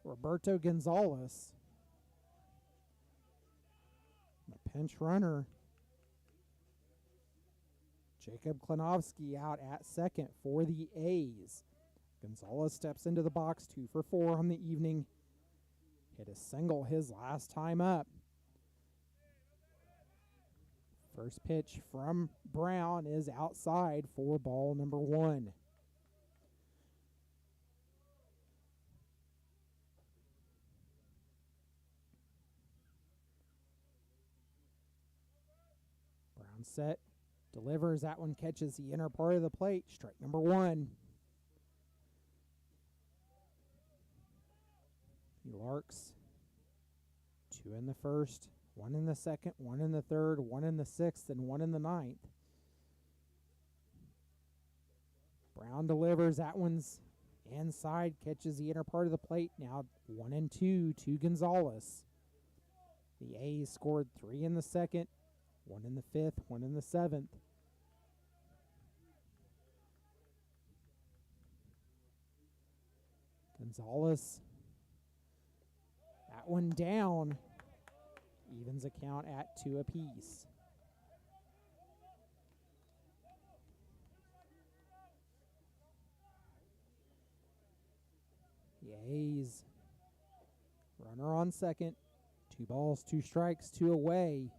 Roberto Gonzalez. The pinch runner, Jacob Klinowski, out at second for the A's. Gonzalez steps into the box, 2 for 4 on the evening. Hit a single his last time up. First pitch from Brown is outside for ball number 1. Set, delivers. That one catches the inner part of the plate. Strike number 1. The Larks, 2 in the first, 1 in the second, 1 in the third, 1 in the sixth, and 1 in the ninth. Brown delivers. That one's inside, catches the inner part of the plate. Now 1 and 2 to Gonzalez. The A's scored 3 in the second, 1 in the fifth, 1 in the seventh. Gonzalez, that one down, evens a count at 2 apiece. The A's, runner on second, 2 balls, 2 strikes, 2 away.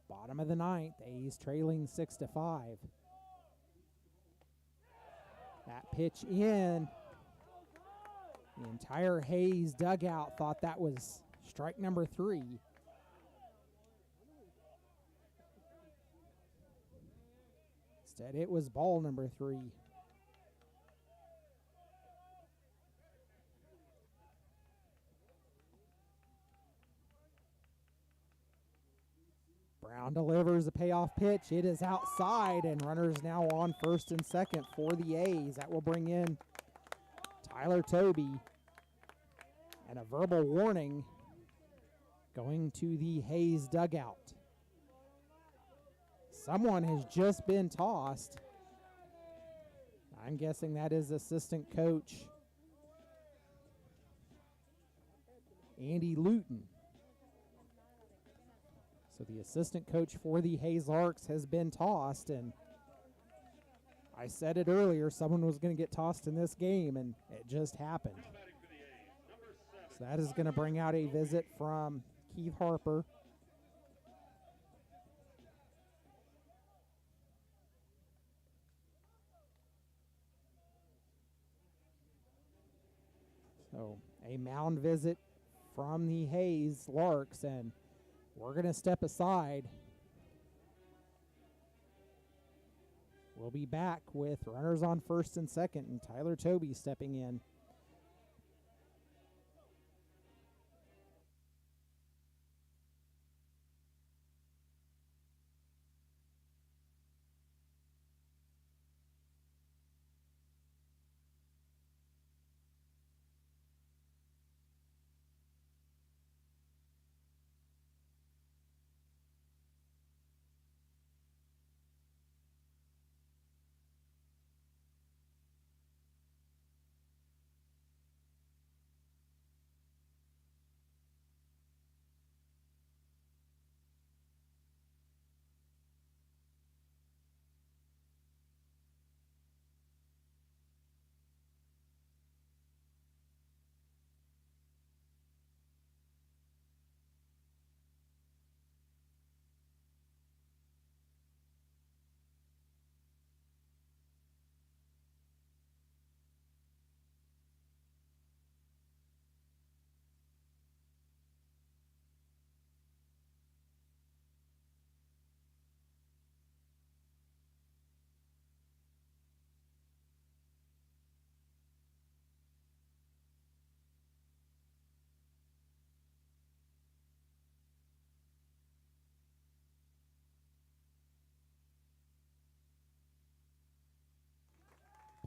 Bottom of the ninth, A's trailing 6-5. That pitch in. The entire Hayes dugout thought that was strike number 3. Instead, it was ball number 3. Brown delivers a payoff pitch. It is outside, and runners now on first and second for the A's. That will bring in Tyler Toby. And a verbal warning going to the Hayes dugout. Someone has just been tossed. I'm guessing that is assistant coach Andy Luton. So the assistant coach for the Hayes Larks has been tossed, and I said it earlier, someone was going to get tossed in this game, and it just happened. So that is going to bring out a visit from Keith Harper. So a mound visit from the Hayes Larks, and we're going to step aside. We'll be back with runners on first and second, and Tyler Toby stepping in.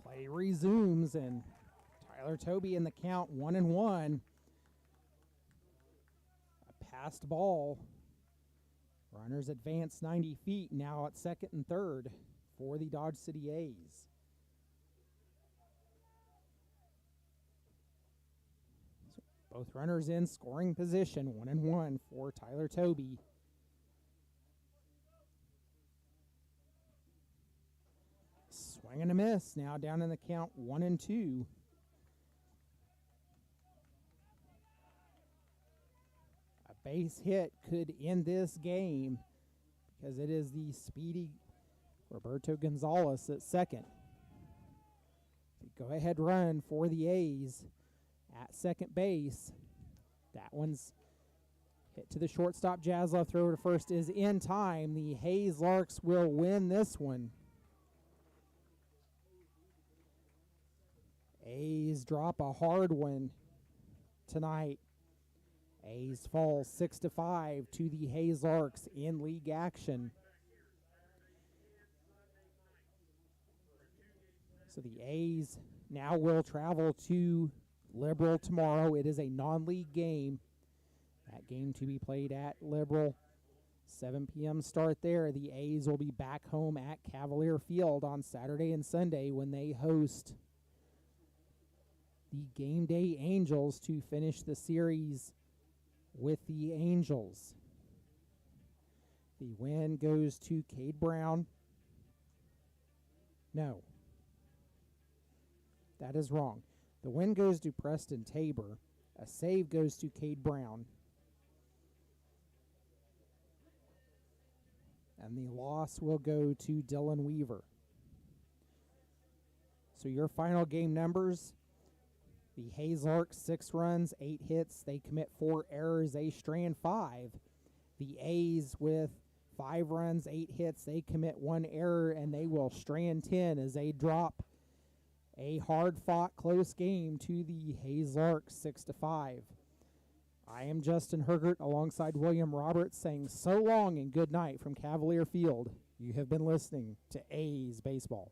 Play resumes, and Tyler Toby in the count, 1-1. A passed ball. Runners advance 90 feet, now at second and third for the Dodge City A's. So both runners in scoring position, 1-1 for Tyler Toby. Swing and a miss, now down in the count, 1-2. A base hit could end this game because it is the speedy Roberto Gonzalez at second. Go ahead run for the A's at second base. That one's hit to the shortstop. Jaslov throw to first is in time. The Hayes Larks will win this one. A's drop a hard one tonight. A's fall 6-5 to the Hayes Larks in league action. So the A's now will travel to Liberal tomorrow. It is a non-league game. That game to be played at Liberal. 7 p.m. start there. The A's will be back home at Cavalier Field on Saturday and Sunday when they host the Game Day Angels to finish the series with the Angels. The win goes to Cade Brown. No. That is wrong. The win goes to Preston Tabor. A save goes to Cade Brown. And the loss will go to Dylan Weaver. So your final game numbers: the Hayes Larks, 6 runs, 8 hits. They commit 4 errors. They strand 5. The A's with 5 runs, 8 hits. They commit 1 error, and they will strand 10 as they drop a hard-fought, close game to the Hayes Larks, 6-5. I am Justin Hergert alongside William Roberts saying so long and good night from Cavalier Field. You have been listening to A's Baseball.